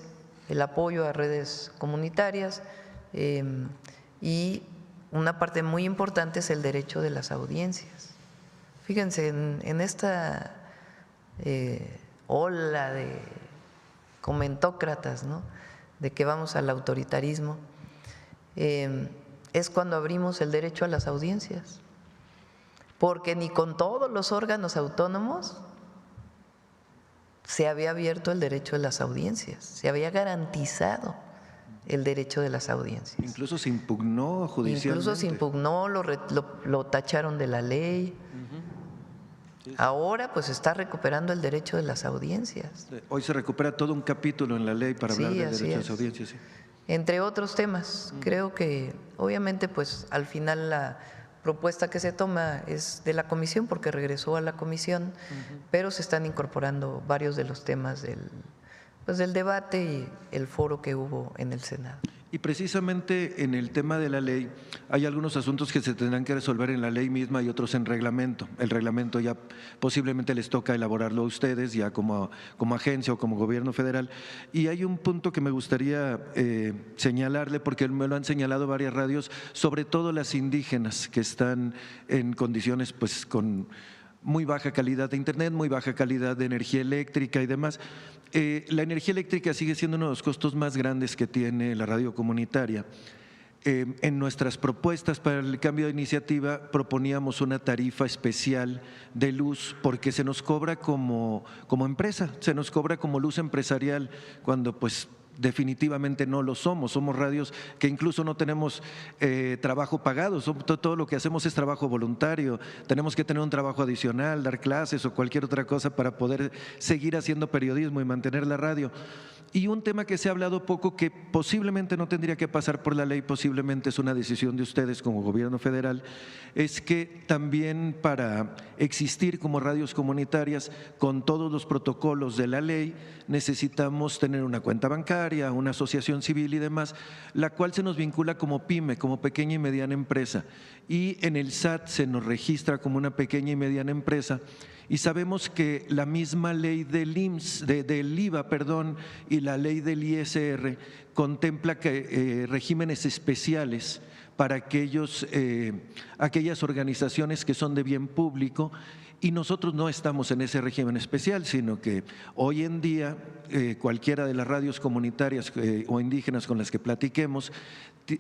el apoyo a redes comunitarias y una parte muy importante es el derecho de las audiencias. Fíjense, en esta ola de comentócratas, ¿no?, de que vamos al autoritarismo, es cuando abrimos el derecho a las audiencias, porque ni con todos los órganos autónomos se había abierto el derecho de las audiencias, se había garantizado el derecho de las audiencias. Incluso se impugnó judicialmente. Incluso se impugnó, lo tacharon de la ley. Ahora pues está recuperando el derecho de las audiencias. Hoy se recupera todo un capítulo en la ley para hablar del derecho a las audiencias. Sí. Entre otros temas, creo que obviamente pues al final la propuesta que se toma es de la comisión porque regresó a la comisión, pero se están incorporando varios de los temas del debate y el foro que hubo en el Senado. Y precisamente en el tema de la ley hay algunos asuntos que se tendrán que resolver en la ley misma y otros en reglamento. El reglamento ya posiblemente les toca elaborarlo a ustedes ya como agencia o como gobierno federal. Y hay un punto que me gustaría señalarle, porque me lo han señalado varias radios, sobre todo las indígenas que están en condiciones pues con muy baja calidad de internet, muy baja calidad de energía eléctrica y demás. La energía eléctrica sigue siendo uno de los costos más grandes que tiene la radio comunitaria. En nuestras propuestas para el cambio de iniciativa proponíamos una tarifa especial de luz porque se nos cobra como empresa, se nos cobra como luz empresarial cuando pues definitivamente no lo somos radios que incluso no tenemos trabajo pagado, todo lo que hacemos es trabajo voluntario, tenemos que tener un trabajo adicional, dar clases o cualquier otra cosa para poder seguir haciendo periodismo y mantener la radio. Y un tema que se ha hablado poco, que posiblemente no tendría que pasar por la ley, posiblemente es una decisión de ustedes como gobierno federal, es que también para existir como radios comunitarias con todos los protocolos de la ley necesitamos tener una cuenta bancaria, una asociación civil y demás, la cual se nos vincula como PYME, como pequeña y mediana empresa, y en el SAT se nos registra como una pequeña y mediana empresa. Y sabemos que la misma ley del IMSS, del IVA, y la ley del ISR contempla que regímenes especiales para aquellas organizaciones que son de bien público, y nosotros no estamos en ese régimen especial, sino que hoy en día cualquiera de las radios comunitarias o indígenas con las que platiquemos,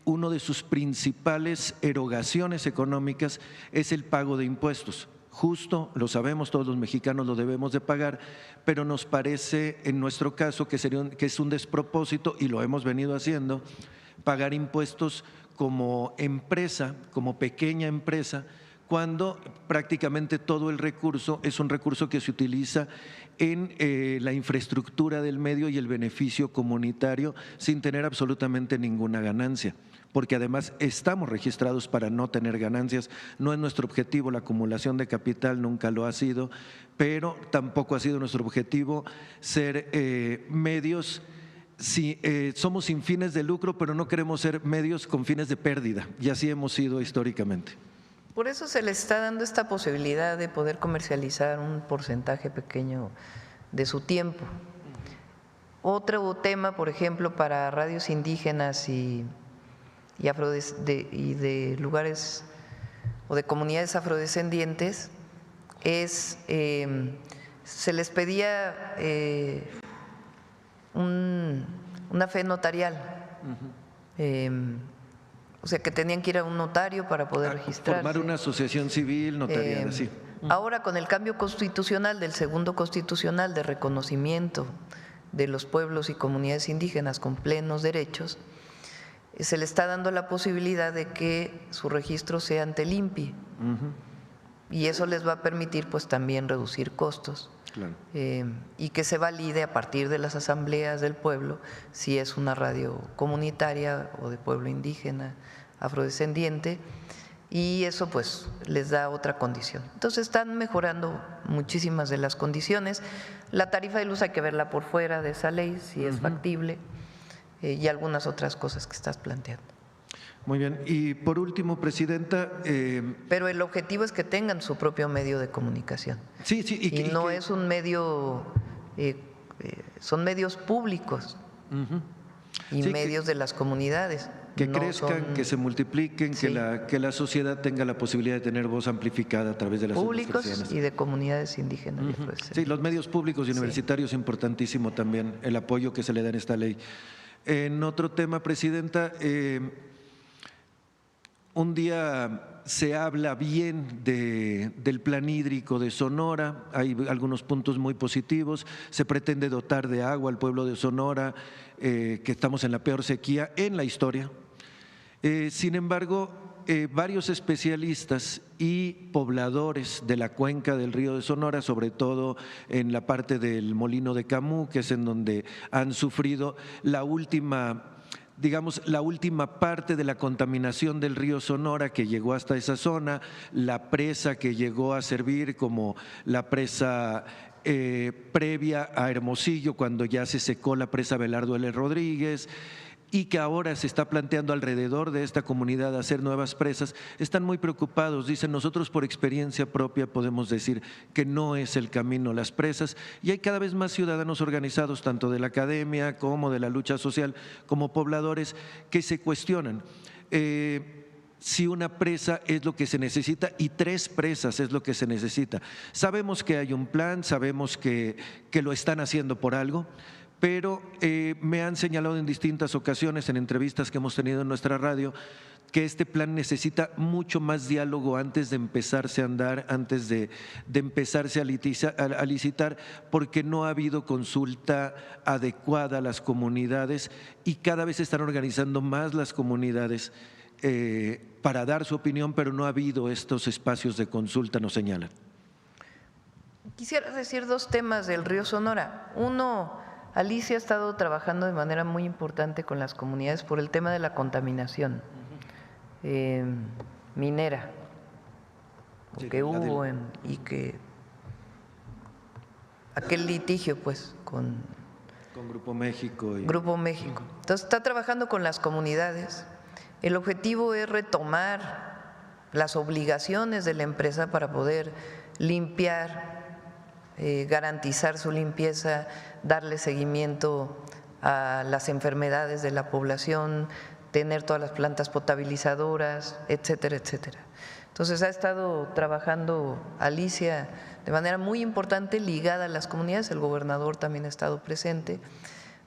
uno de sus principales erogaciones económicas es el pago de impuestos. Justo, lo sabemos, todos los mexicanos lo debemos de pagar, pero nos parece en nuestro caso que es un despropósito, y lo hemos venido haciendo, pagar impuestos como empresa, como pequeña empresa, cuando prácticamente todo el recurso es un recurso que se utiliza en la infraestructura del medio y el beneficio comunitario sin tener absolutamente ninguna ganancia. Porque además estamos registrados para no tener ganancias, no es nuestro objetivo la acumulación de capital, nunca lo ha sido, pero tampoco ha sido nuestro objetivo ser medios, somos sin fines de lucro, pero no queremos ser medios con fines de pérdida, y así hemos sido históricamente. Por eso se le está dando esta posibilidad de poder comercializar un porcentaje pequeño de su tiempo. Otro tema, por ejemplo, para radios indígenas y de lugares o de comunidades afrodescendientes es se les pedía una fe notarial. O sea, que tenían que ir a un notario para poder registrarse. Formar una asociación civil notarial, sí. Ahora, con el cambio constitucional del segundo constitucional de reconocimiento de los pueblos y comunidades indígenas con plenos derechos, se le está dando la posibilidad de que su registro sea ante el INPI. Y eso les va a permitir pues también reducir costos. Claro. Y que se valide a partir de las asambleas del pueblo si es una radio comunitaria o de pueblo indígena, afrodescendiente, y eso pues les da otra condición. Entonces están mejorando muchísimas de las condiciones. La tarifa de luz hay que verla por fuera de esa ley, si es factible, y algunas otras cosas que estás planteando. Muy bien. Y por último, Presidenta… Pero el objetivo es que tengan su propio medio de comunicación. Sí, sí. Y no es un medio, son medios públicos y sí, medios de las comunidades. Que no crezcan, que se multipliquen, sí, que la sociedad tenga la posibilidad de tener voz amplificada a través de las públicos y de comunidades indígenas. Sí, los medios públicos y universitarios, importantísimo también el apoyo que se le da en esta ley. En otro tema, Presidenta, un día se habla bien del plan hídrico de Sonora, hay algunos puntos muy positivos, se pretende dotar de agua al pueblo de Sonora, que estamos en la peor sequía en la historia. Sin embargo, varios especialistas y pobladores de la cuenca del río de Sonora, sobre todo en la parte del Molino de Camus, que es en donde han sufrido la última parte de la contaminación del río Sonora que llegó hasta esa zona, la presa que llegó a servir como la presa previa a Hermosillo, cuando ya se secó la presa Belardo L. Rodríguez, y que ahora se está planteando alrededor de esta comunidad hacer nuevas presas, están muy preocupados. Dicen, nosotros por experiencia propia podemos decir que no es el camino las presas, y hay cada vez más ciudadanos organizados, tanto de la academia como de la lucha social, como pobladores, que se cuestionan si una presa es lo que se necesita y 3 presas es lo que se necesita. Sabemos que hay un plan, sabemos que lo están haciendo por algo, pero me han señalado en distintas ocasiones, en entrevistas que hemos tenido en nuestra radio, que este plan necesita mucho más diálogo antes de empezarse a andar, antes de empezarse a licitar, porque no ha habido consulta adecuada a las comunidades y cada vez se están organizando más las comunidades para dar su opinión, pero no ha habido estos espacios de consulta, nos señalan. Quisiera decir 2 temas del río Sonora. Uno, Alicia ha estado trabajando de manera muy importante con las comunidades por el tema de la contaminación minera, sí, que hubo y que aquel litigio pues con Grupo México. Grupo México. Entonces está trabajando con las comunidades. El objetivo es retomar las obligaciones de la empresa para poder limpiar, garantizar su limpieza, darle seguimiento a las enfermedades de la población, tener todas las plantas potabilizadoras, etcétera, etcétera. Entonces ha estado trabajando Alicia de manera muy importante ligada a las comunidades, el gobernador también ha estado presente,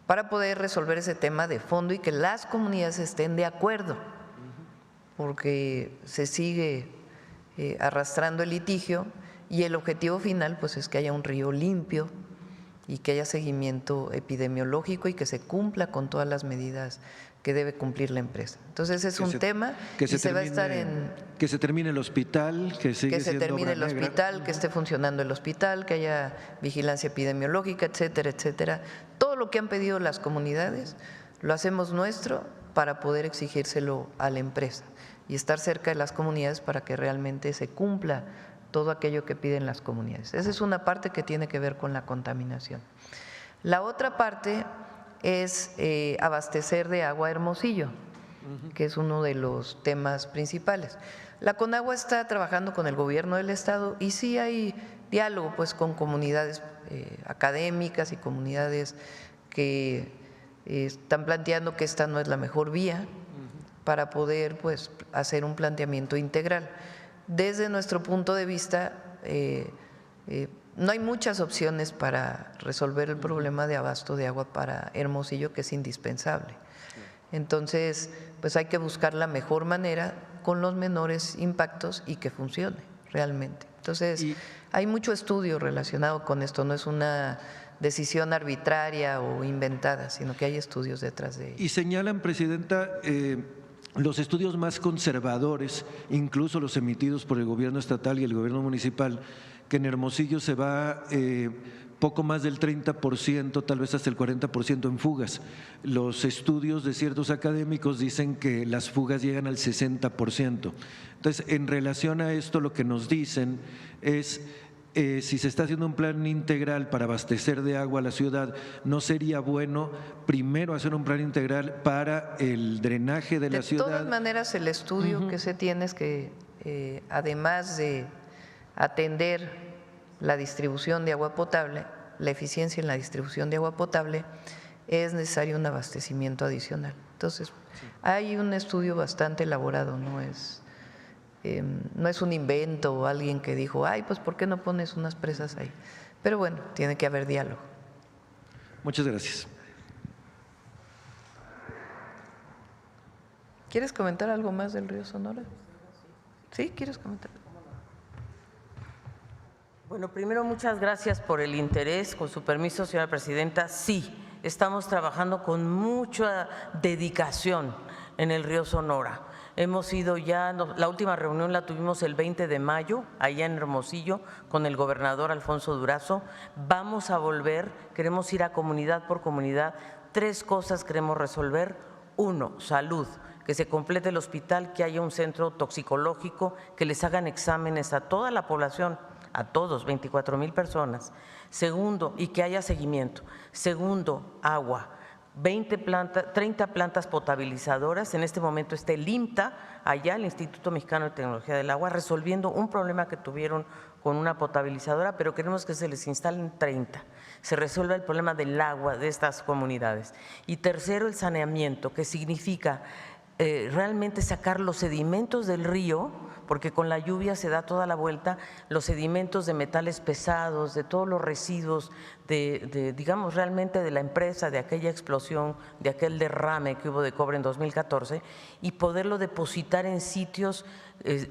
para poder resolver ese tema de fondo y que las comunidades estén de acuerdo, porque se sigue arrastrando el litigio. Y el objetivo final pues es que haya un río limpio y que haya seguimiento epidemiológico y que se cumpla con todas las medidas que debe cumplir la empresa. Entonces ese es un tema que se va a estar en… Que se termine el hospital, que se termine el hospital, que esté funcionando el hospital, que haya vigilancia epidemiológica, etcétera, etcétera. Todo lo que han pedido las comunidades lo hacemos nuestro para poder exigírselo a la empresa y estar cerca de las comunidades para que realmente se cumpla todo aquello que piden las comunidades. Esa es una parte que tiene que ver con la contaminación. La otra parte es abastecer de agua a Hermosillo, que es uno de los temas principales. La Conagua está trabajando con el gobierno del estado y sí hay diálogo pues con comunidades académicas y comunidades que están planteando que esta no es la mejor vía para poder pues hacer un planteamiento integral. Desde nuestro punto de vista, no hay muchas opciones para resolver el problema de abasto de agua para Hermosillo, que es indispensable. Entonces, pues hay que buscar la mejor manera con los menores impactos y que funcione realmente. Entonces, hay mucho estudio relacionado con esto, no es una decisión arbitraria o inventada, sino que hay estudios detrás de ello. Y señalan, Presidenta, los estudios más conservadores, incluso los emitidos por el gobierno estatal y el gobierno municipal, que en Hermosillo se va poco más del 30%, tal vez hasta el 40% en fugas. Los estudios de ciertos académicos dicen que las fugas llegan al 60%. Entonces, en relación a esto, lo que nos dicen es… si se está haciendo un plan integral para abastecer de agua a la ciudad, ¿no sería bueno primero hacer un plan integral para el drenaje de la ciudad? De todas maneras, el estudio que se tiene es que además de atender la distribución de agua potable, la eficiencia en la distribución de agua potable, es necesario un abastecimiento adicional. Entonces, hay un estudio bastante elaborado, no es un invento o alguien que dijo, ay, pues ¿por qué no pones unas presas ahí? Pero bueno, tiene que haber diálogo. Muchas gracias. ¿Quieres comentar algo más del río Sonora? ¿Sí? ¿Quieres comentar? Bueno, primero muchas gracias por el interés. Con su permiso, señora presidenta, sí, estamos trabajando con mucha dedicación en el río Sonora. Hemos ido ya, la última reunión la tuvimos el 20 de mayo, allá en Hermosillo, con el gobernador Alfonso Durazo. Vamos a volver, queremos ir a comunidad por comunidad. 3 cosas queremos resolver. 1, salud, que se complete el hospital, que haya un centro toxicológico, que les hagan exámenes a toda la población, a todos, 24,000 personas. Segundo, y que haya seguimiento. Segundo, agua. 30 plantas potabilizadoras. En este momento está el IMTA, allá el Instituto Mexicano de Tecnología del Agua, resolviendo un problema que tuvieron con una potabilizadora, pero queremos que se les instalen 30. Se resuelva el problema del agua de estas comunidades. Y tercero, el saneamiento, que significa realmente sacar los sedimentos del río, porque con la lluvia se da toda la vuelta, los sedimentos de metales pesados, de todos los residuos, digamos realmente de la empresa, de aquella explosión, de aquel derrame que hubo de cobre en 2014, y poderlo depositar en sitios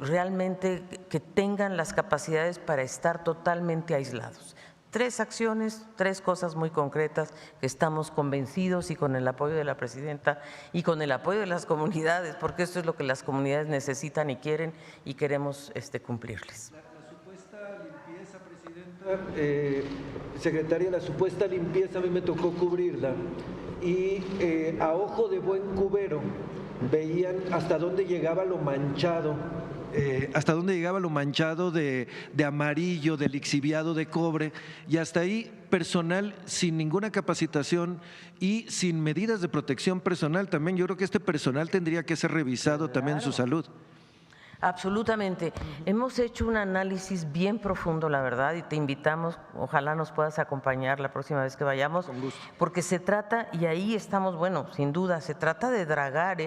realmente que tengan las capacidades para estar totalmente aislados. 3 acciones, 3 cosas muy concretas que estamos convencidos, y con el apoyo de la presidenta y con el apoyo de las comunidades, porque esto es lo que las comunidades necesitan y quieren, y queremos cumplirles. La supuesta limpieza, Presidenta, secretaria, la supuesta limpieza a mí me tocó cubrirla, y a ojo de buen cubero veían hasta dónde llegaba lo manchado. De amarillo, de lixiviado de cobre, y hasta ahí personal sin ninguna capacitación y sin medidas de protección personal también. Yo creo que este personal tendría que ser revisado también su salud. Absolutamente. Hemos hecho un análisis bien profundo, la verdad, y te invitamos, ojalá nos puedas acompañar la próxima vez que vayamos, porque se trata, y ahí estamos, bueno, sin duda, se trata de dragar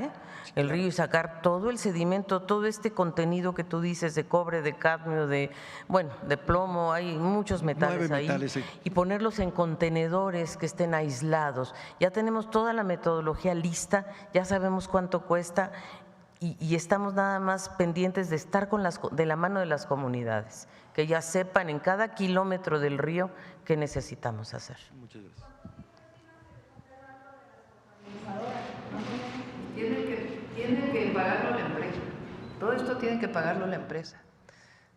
el río y sacar todo el sedimento, todo este contenido que tú dices de cobre, de cadmio, de plomo, hay muchos metales ahí, sí, y ponerlos en contenedores que estén aislados. Ya tenemos toda la metodología lista, ya sabemos cuánto cuesta, y estamos nada más pendientes de estar de la mano de las comunidades, que ya sepan en cada kilómetro del río qué necesitamos hacer. Muchas gracias. Tiene que pagarlo la empresa. Todo esto tiene que pagarlo la empresa.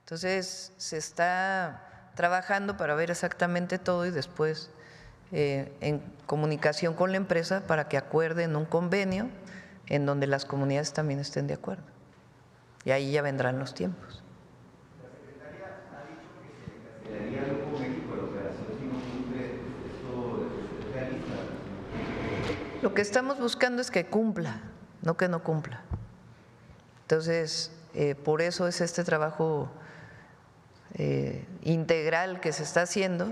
Entonces, se está trabajando para ver exactamente todo, y después en comunicación con la empresa para que acuerden un convenio en donde las comunidades también estén de acuerdo. Y ahí ya vendrán los tiempos. La secretaria ha dicho que se le cancelaría al Grupo México la operación si no cumple esto realista. Lo que estamos buscando es que cumpla, no que no cumpla. Entonces, por eso es este trabajo integral que se está haciendo,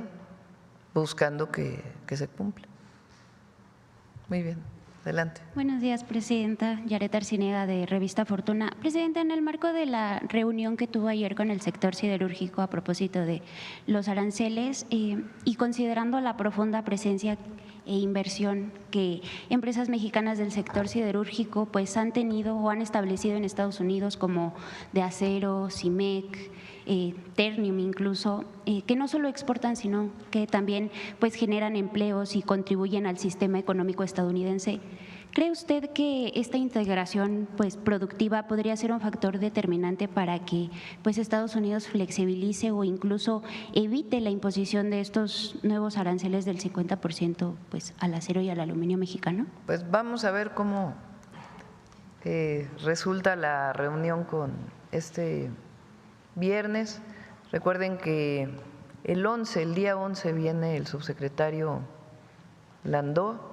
buscando que se cumpla. Muy bien. Adelante. Buenos días, Presidenta. Yaret Arciniega, de Revista Fortuna. Presidenta, en el marco de la reunión que tuvo ayer con el sector siderúrgico a propósito de los aranceles y considerando la profunda presencia e inversión que empresas mexicanas del sector siderúrgico pues han tenido o han establecido en Estados Unidos, como de Acero, CIMEC, Ternium incluso, que no solo exportan, sino que también pues generan empleos y contribuyen al sistema económico estadounidense. ¿Cree usted que esta integración pues productiva podría ser un factor determinante para que pues Estados Unidos flexibilice o incluso evite la imposición de estos nuevos aranceles del 50% pues al acero y al aluminio mexicano? Pues vamos a ver cómo resulta la reunión con este viernes. Recuerden que el día 11 viene el subsecretario Landó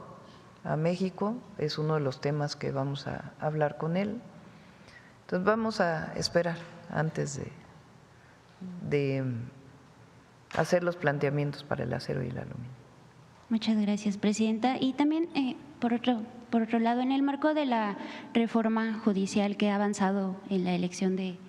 a México, es uno de los temas que vamos a hablar con él. Entonces vamos a esperar antes de hacer los planteamientos para el acero y el aluminio. Muchas gracias, Presidenta. Y también, por otro lado, en el marco de la reforma judicial que ha avanzado en la elección de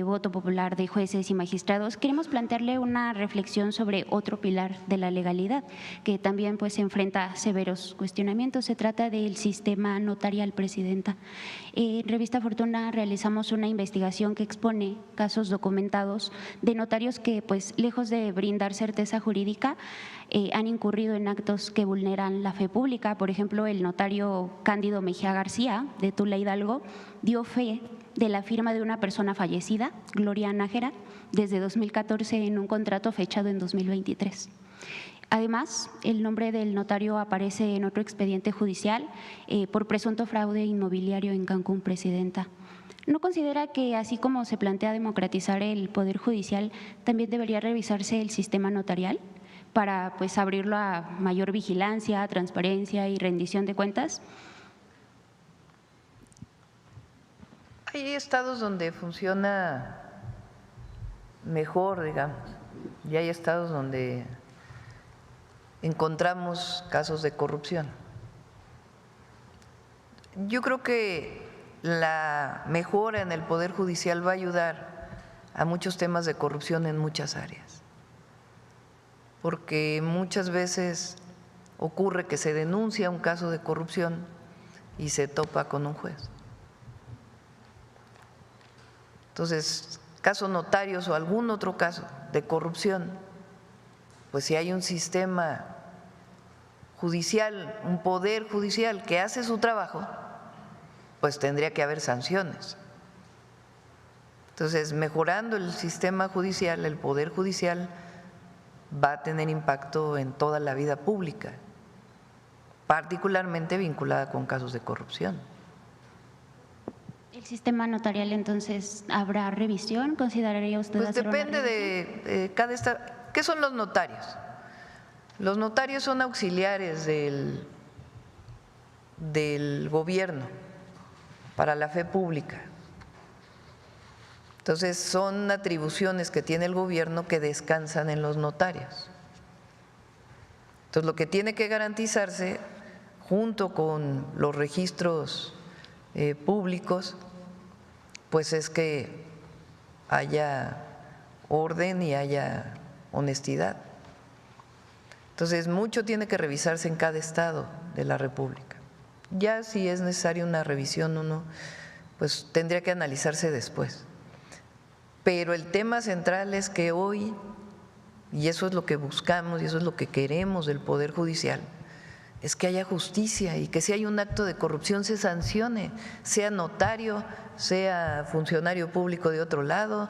voto popular de jueces y magistrados, queremos plantearle una reflexión sobre otro pilar de la legalidad que también pues enfrenta severos cuestionamientos. Se trata del sistema notarial, Presidenta. En Revista Fortuna realizamos una investigación que expone casos documentados de notarios que pues lejos de brindar certeza jurídica han incurrido en actos que vulneran la fe pública. Por ejemplo, el notario Cándido Mejía García, de Tula, Hidalgo, dio fe de la firma de una persona fallecida, Gloria Nájera, desde 2014 en un contrato fechado en 2023. Además, el nombre del notario aparece en otro expediente judicial por presunto fraude inmobiliario en Cancún, Presidenta. ¿No considera que, así como se plantea democratizar el Poder Judicial, también debería revisarse el sistema notarial para pues abrirlo a mayor vigilancia, transparencia y rendición de cuentas? Hay estados donde funciona mejor, digamos, y hay estados donde encontramos casos de corrupción. Yo creo que la mejora en el Poder Judicial va a ayudar a muchos temas de corrupción en muchas áreas, porque muchas veces ocurre que se denuncia un caso de corrupción y se topa con un juez. Entonces, caso notarios o algún otro caso de corrupción, pues si hay un sistema judicial, un poder judicial que hace su trabajo, pues tendría que haber sanciones. Entonces, mejorando el sistema judicial, el poder judicial va a tener impacto en toda la vida pública, particularmente vinculada con casos de corrupción. ¿El sistema notarial entonces habrá revisión? ¿Consideraría usted Pues hacer depende una revisión? de cada estado. ¿Qué son los notarios? Los notarios son auxiliares del gobierno para la fe pública. Entonces son atribuciones que tiene el gobierno que descansan en los notarios. Entonces lo que tiene que garantizarse junto con los registros públicos, pues es que haya orden y haya honestidad. Entonces, mucho tiene que revisarse en cada estado de la República. Ya si es necesaria una revisión o no, pues tendría que analizarse después. Pero el tema central es que hoy, y eso es lo que buscamos y eso es lo que queremos del Poder Judicial, es que haya justicia y que si hay un acto de corrupción se sancione, sea notario, sea funcionario público de otro lado,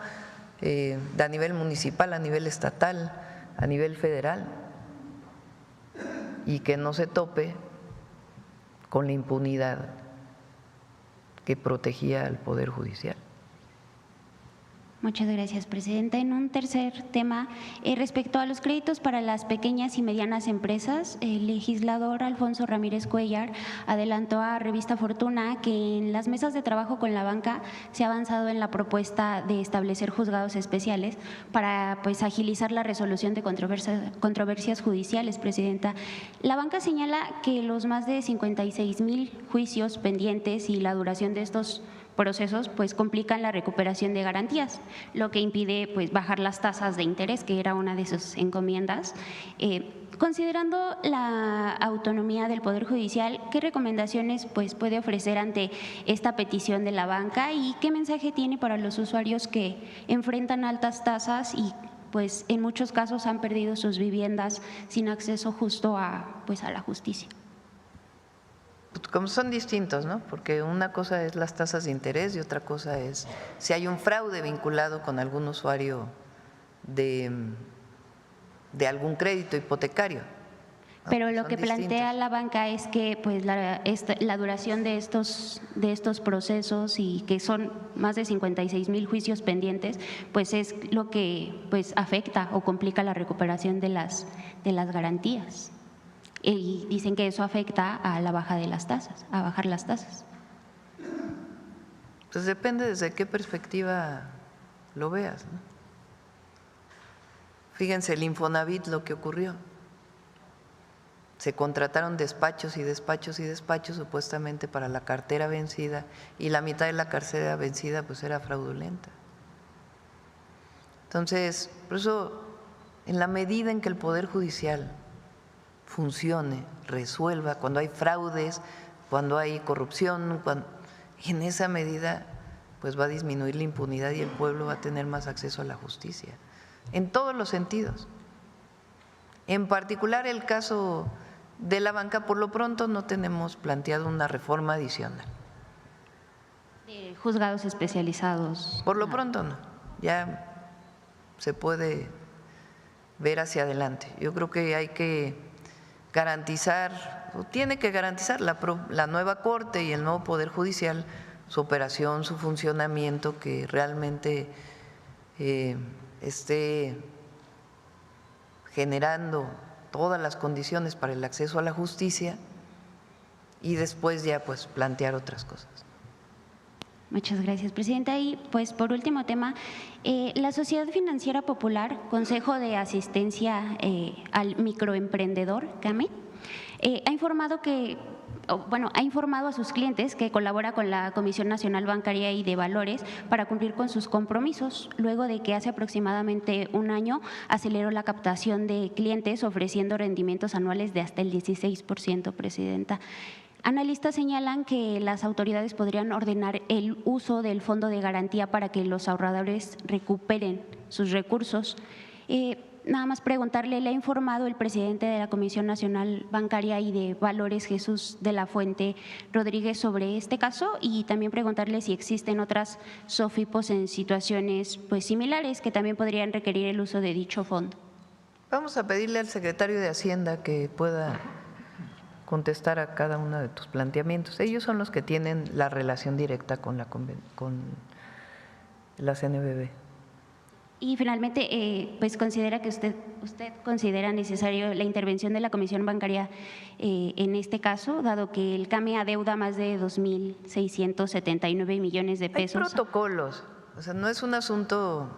a nivel municipal, a nivel estatal, a nivel federal, y que no se tope con la impunidad que protegía al Poder Judicial. Muchas gracias, Presidenta. En un tercer tema, respecto a los créditos para las pequeñas y medianas empresas, el legislador Alfonso Ramírez Cuellar adelantó a Revista Fortuna que en las mesas de trabajo con la banca se ha avanzado en la propuesta de establecer juzgados especiales para agilizar la resolución de controversias judiciales, Presidenta. La banca señala que los más de 56,000 juicios pendientes y la duración de estos procesos complican la recuperación de garantías, lo que impide bajar las tasas de interés, que era una de sus encomiendas. Considerando la autonomía del Poder Judicial, ¿qué recomendaciones puede ofrecer ante esta petición de la banca y qué mensaje tiene para los usuarios que enfrentan altas tasas y en muchos casos han perdido sus viviendas sin acceso justo a la justicia? Como son distintos, ¿no? Porque una cosa es las tasas de interés y otra cosa es si hay un fraude vinculado con algún usuario de algún crédito hipotecario, ¿no? Pero lo que plantea la banca es que la duración de estos procesos, y que son más de 56,000 juicios pendientes, es lo que afecta o complica la recuperación de las garantías. Y dicen que eso afecta a la baja de las tasas, a bajar las tasas. Pues depende desde qué perspectiva lo veas, ¿no? Fíjense, el Infonavit, lo que ocurrió. Se contrataron despachos y despachos y despachos supuestamente para la cartera vencida, y la mitad de la cartera vencida era fraudulenta. Entonces, por eso, en la medida en que el Poder Judicial funcione, resuelva, cuando hay fraudes, cuando hay corrupción, en esa medida va a disminuir la impunidad y el pueblo va a tener más acceso a la justicia, en todos los sentidos. En particular el caso de la banca, por lo pronto no tenemos planteado una reforma adicional. De juzgados especializados. Por lo pronto no, ya se puede ver hacia adelante. Yo creo que hay que garantizar, o tiene que garantizar la nueva Corte y el nuevo Poder Judicial su operación, su funcionamiento, que realmente esté generando todas las condiciones para el acceso a la justicia, y después ya plantear otras cosas. Muchas gracias, Presidenta. Y por último tema, la Sociedad Financiera Popular, Consejo de Asistencia al Microemprendedor, CAME, ha informado a sus clientes que colabora con la Comisión Nacional Bancaria y de Valores para cumplir con sus compromisos, luego de que hace aproximadamente un año aceleró la captación de clientes ofreciendo rendimientos anuales de hasta el 16%, Presidenta. Analistas señalan que las autoridades podrían ordenar el uso del fondo de garantía para que los ahorradores recuperen sus recursos. Nada más preguntarle, ¿le ha informado el presidente de la Comisión Nacional Bancaria y de Valores, Jesús de la Fuente Rodríguez, sobre este caso? Y también preguntarle si existen otras SOFIPOS en situaciones similares que también podrían requerir el uso de dicho fondo. Vamos a pedirle al secretario de Hacienda que pueda contestar a cada uno de tus planteamientos. Ellos son los que tienen la relación directa con la CNBV. Y finalmente, considera que usted considera necesario la intervención de la Comisión Bancaria en este caso, dado que el CAME adeuda más de 2,679 millones de pesos. Hay protocolos, no es un asunto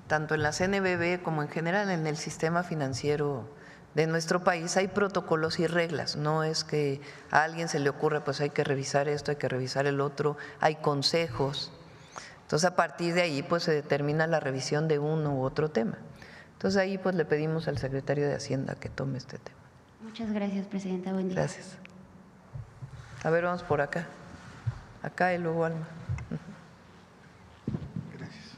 tanto en la CNBV como en general en el sistema financiero de nuestro país. Hay protocolos y reglas, no es que a alguien se le ocurra hay que revisar esto, hay que revisar el otro, hay consejos. Entonces, a partir de ahí se determina la revisión de uno u otro tema. Entonces, ahí le pedimos al secretario de Hacienda que tome este tema. Muchas gracias, Presidenta. Buen día. Gracias. A ver, vamos por acá. Acá y luego Alma. Gracias.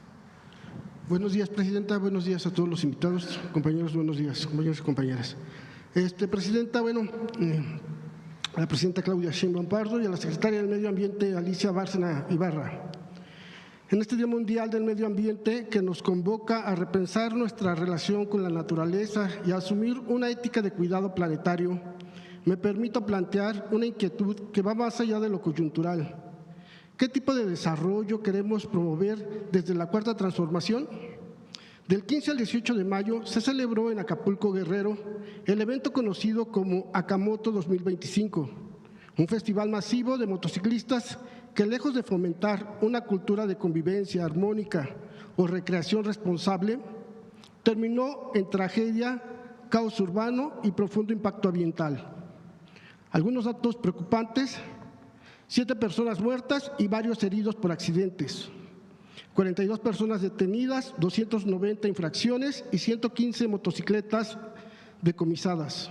Buenos días, Presidenta. Buenos días a todos los invitados. Compañeros, buenos días, compañeros y compañeras. Presidenta, a la Presidenta Claudia Sheinbaum Pardo y a la Secretaria del Medio Ambiente, Alicia Bárcena Ibarra. En este Día Mundial del Medio Ambiente, que nos convoca a repensar nuestra relación con la naturaleza y a asumir una ética de cuidado planetario, me permito plantear una inquietud que va más allá de lo coyuntural. ¿Qué tipo de desarrollo queremos promover desde la Cuarta Transformación? Del 15 al 18 de mayo se celebró en Acapulco, Guerrero, el evento conocido como Acamoto 2025, un festival masivo de motociclistas que, lejos de fomentar una cultura de convivencia armónica o recreación responsable, terminó en tragedia, caos urbano y profundo impacto ambiental. Algunos datos preocupantes: 7 personas muertas y varios heridos por accidentes, 42 personas detenidas, 290 infracciones y 115 motocicletas decomisadas.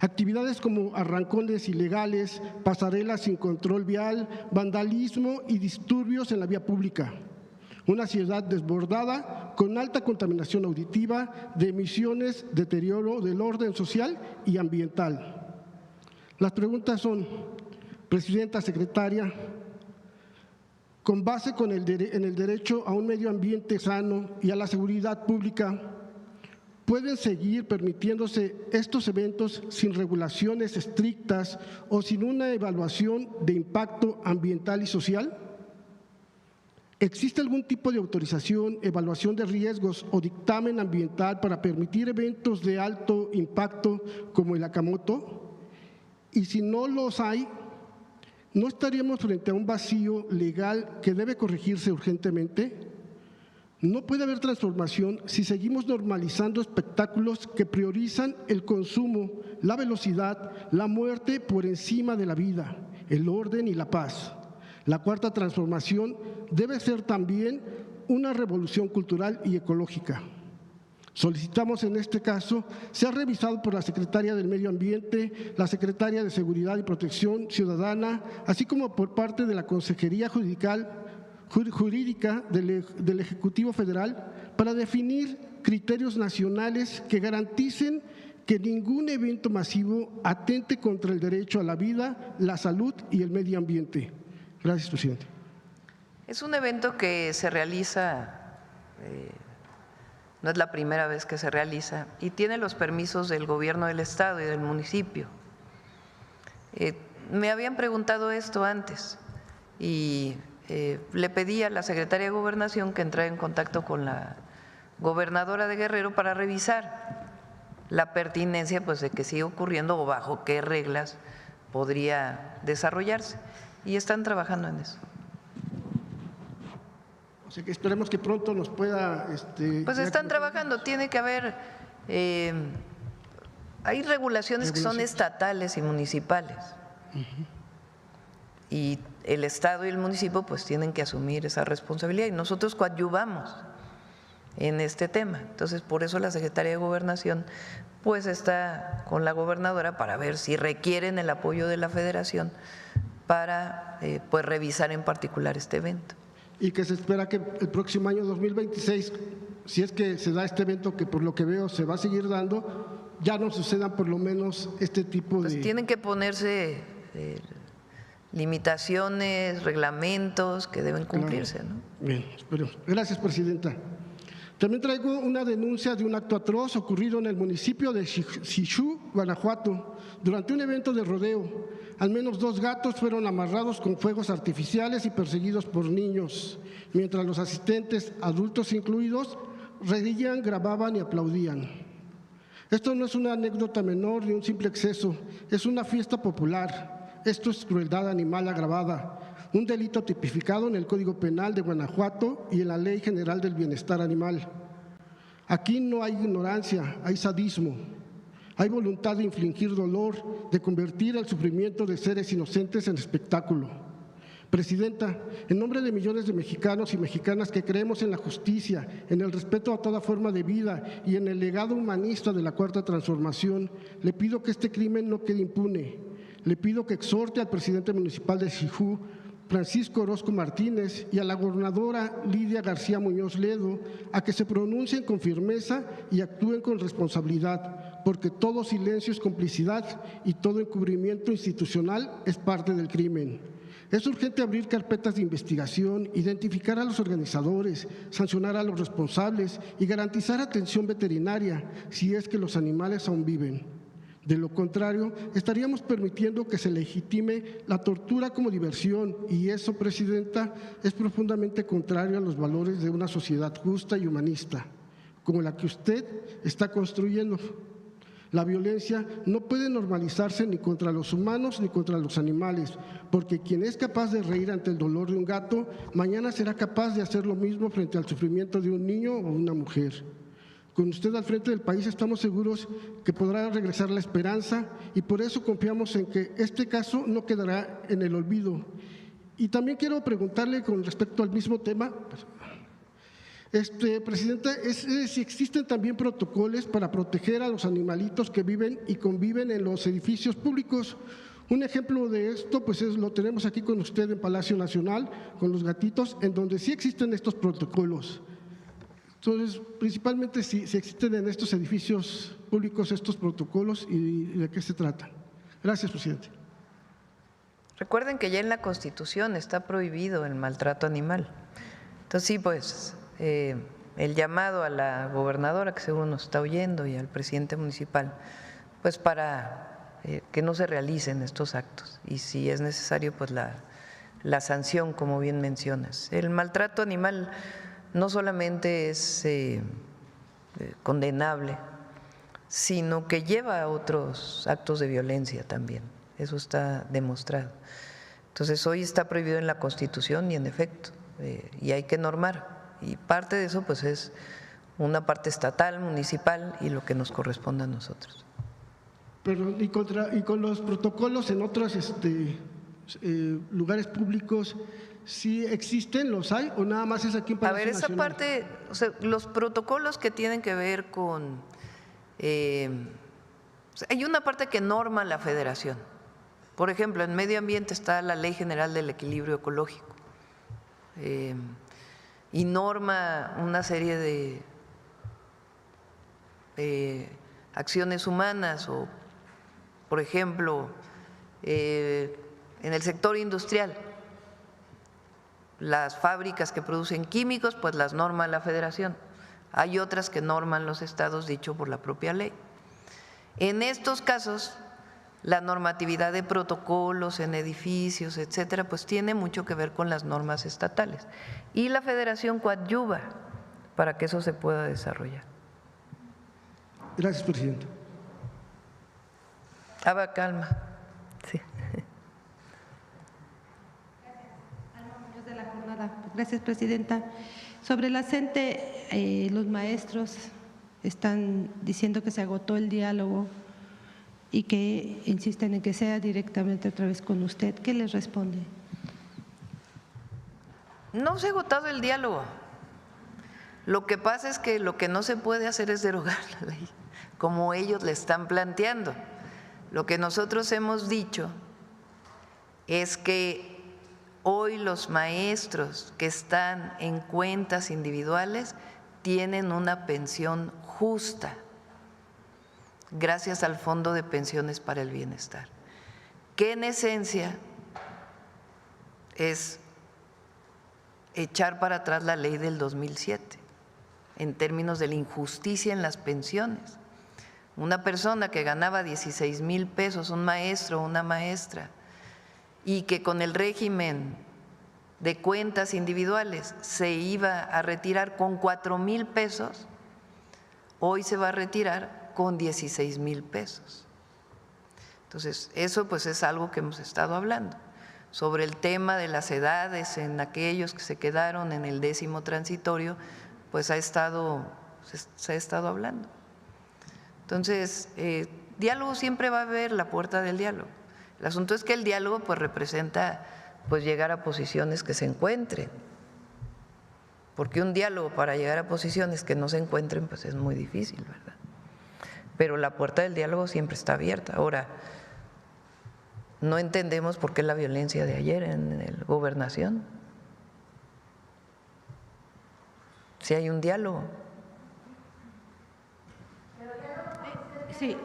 Actividades como arrancones ilegales, pasarelas sin control vial, vandalismo y disturbios en la vía pública. Una ciudad desbordada con alta contaminación auditiva, de emisiones, deterioro del orden social y ambiental. Las preguntas son: Presidenta, Secretaria, con base en el derecho a un medio ambiente sano y a la seguridad pública, ¿pueden seguir permitiéndose estos eventos sin regulaciones estrictas o sin una evaluación de impacto ambiental y social? ¿Existe algún tipo de autorización, evaluación de riesgos o dictamen ambiental para permitir eventos de alto impacto como el Acamoto? Y si no los hay, ¿no estaríamos frente a un vacío legal que debe corregirse urgentemente? No puede haber transformación si seguimos normalizando espectáculos que priorizan el consumo, la velocidad, la muerte por encima de la vida, el orden y la paz. La Cuarta Transformación debe ser también una revolución cultural y ecológica. Solicitamos en este caso sea revisado por la Secretaría del Medio Ambiente, la Secretaria de Seguridad y Protección Ciudadana, así como por parte de la Consejería Jurídica del Ejecutivo Federal, para definir criterios nacionales que garanticen que ningún evento masivo atente contra el derecho a la vida, la salud y el medio ambiente. Gracias, presidente. Es un evento que se realiza, no es la primera vez que se realiza, y tiene los permisos del gobierno del estado y del municipio. Me habían preguntado esto antes y le pedí a la Secretaría de Gobernación que entrara en contacto con la gobernadora de Guerrero para revisar la pertinencia pues, de que siga ocurriendo o bajo qué reglas podría desarrollarse. Y están trabajando en eso. O sea que esperemos que pronto nos pueda… Pues están trabajando, tiene que haber… hay regulaciones que son estatales y municipales. Y el Estado y el municipio pues tienen que asumir esa responsabilidad y nosotros coadyuvamos en este tema. Entonces, por eso la Secretaría de Gobernación pues está con la gobernadora para ver si requieren el apoyo de la Federación para pues revisar en particular este evento. Y que se espera que el próximo año 2026, si es que se da este evento, que por lo que veo se va a seguir dando, ya no sucedan por lo menos este tipo de… Pues tienen que ponerse limitaciones, reglamentos que deben cumplirse, ¿no? Bien, esperemos. Gracias, presidenta. También traigo una denuncia de un acto atroz ocurrido en el municipio de Xixú, Guanajuato, durante un evento de rodeo. Al menos 2 gatos fueron amarrados con fuegos artificiales y perseguidos por niños, mientras los asistentes, adultos incluidos, reían, grababan y aplaudían. Esto no es una anécdota menor ni un simple exceso, es una fiesta popular. Esto es crueldad animal agravada, un delito tipificado en el Código Penal de Guanajuato y en la Ley General del Bienestar Animal. Aquí no hay ignorancia, hay sadismo, hay voluntad de infligir dolor, de convertir el sufrimiento de seres inocentes en espectáculo. Presidenta, en nombre de millones de mexicanos y mexicanas que creemos en la justicia, en el respeto a toda forma de vida y en el legado humanista de la Cuarta Transformación, le pido que este crimen no quede impune. Le pido que exhorte al presidente municipal de Xixú, Francisco Orozco Martínez, y a la gobernadora Lidia García Muñoz Ledo a que se pronuncien con firmeza y actúen con responsabilidad, porque todo silencio es complicidad y todo encubrimiento institucional es parte del crimen. Es urgente abrir carpetas de investigación, identificar a los organizadores, sancionar a los responsables y garantizar atención veterinaria si es que los animales aún viven. De lo contrario, estaríamos permitiendo que se legitime la tortura como diversión y eso, Presidenta, es profundamente contrario a los valores de una sociedad justa y humanista, como la que usted está construyendo. La violencia no puede normalizarse ni contra los humanos ni contra los animales, porque quien es capaz de reír ante el dolor de un gato, mañana será capaz de hacer lo mismo frente al sufrimiento de un niño o una mujer. Con usted al frente del país estamos seguros que podrá regresar la esperanza y por eso confiamos en que este caso no quedará en el olvido. Y también quiero preguntarle con respecto al mismo tema, Presidenta, si existen también protocolos para proteger a los animalitos que viven y conviven en los edificios públicos. Un ejemplo de esto pues lo tenemos aquí con usted en Palacio Nacional, con los gatitos, en donde sí existen estos protocolos. Entonces, principalmente si existen en estos edificios públicos estos protocolos y de qué se tratan. Gracias, presidente. Recuerden que ya en la Constitución está prohibido el maltrato animal. Entonces, sí, pues el llamado a la gobernadora que según nos está oyendo y al presidente municipal, pues para que no se realicen estos actos y si es necesario, pues la sanción, como bien mencionas. El maltrato animal no solamente es condenable, sino que lleva a otros actos de violencia también. Eso está demostrado. Entonces, hoy está prohibido en la Constitución y en efecto, y hay que normar. Y parte de eso pues es una parte estatal, municipal y lo que nos corresponde a nosotros. Perdón, y con los protocolos en otros lugares públicos, ¿sí existen, los hay o nada más es aquí en Palacio Nacional? Esa parte, o sea, los protocolos que tienen que ver con… hay una parte que norma la Federación. Por ejemplo, en medio ambiente está la Ley General del Equilibrio Ecológico y norma una serie de acciones humanas o, por ejemplo, en el sector industrial, las fábricas que producen químicos, pues las norma la Federación. Hay otras que norman los estados, dicho por la propia ley. En estos casos, la normatividad de protocolos en edificios, etcétera, pues tiene mucho que ver con las normas estatales. Y la Federación coadyuva para que eso se pueda desarrollar. Gracias, presidente. Calma. Sí. Gracias, presidenta. Sobre la CENTE, los maestros están diciendo que se agotó el diálogo y que insisten en que sea directamente otra vez con usted. ¿Qué les responde? No se ha agotado el diálogo. Lo que pasa es que lo que no se puede hacer es derogar la ley, como ellos le están planteando. Lo que nosotros hemos dicho es que hoy los maestros que están en cuentas individuales tienen una pensión justa gracias al Fondo de Pensiones para el Bienestar, que en esencia es echar para atrás la ley del 2007 en términos de la injusticia en las pensiones. Una persona que ganaba 16,000 pesos, un maestro o una maestra, y que con el régimen de cuentas individuales se iba a retirar con 4,000 pesos, hoy se va a retirar con 16,000 pesos. Entonces, eso pues es algo que hemos estado hablando. Sobre el tema de las edades en aquellos que se quedaron en el 10º transitorio, pues se ha estado hablando. Entonces, diálogo siempre va a haber, la puerta del diálogo. El asunto es que el diálogo pues representa pues llegar a posiciones que se encuentren, porque un diálogo para llegar a posiciones que no se encuentren pues es muy difícil, ¿verdad? Pero la puerta del diálogo siempre está abierta. Ahora, no entendemos por qué la violencia de ayer en la gobernación. Si hay un diálogo. Sí.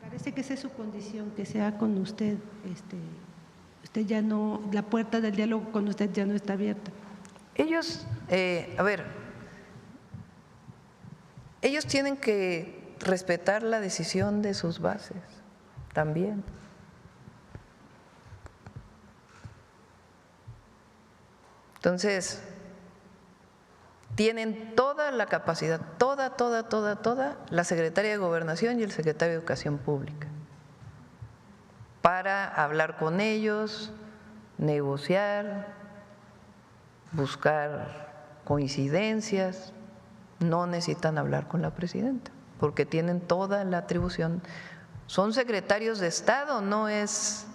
Parece que esa es su condición, que sea con usted. Usted ya no, la puerta del diálogo con usted ya no está abierta. Ellos, ellos tienen que respetar la decisión de sus bases también. Entonces, tienen toda la capacidad, toda la Secretaría de Gobernación y el Secretario de Educación Pública para hablar con ellos, negociar, buscar coincidencias. No necesitan hablar con la presidenta porque tienen toda la atribución. Son secretarios de Estado, no es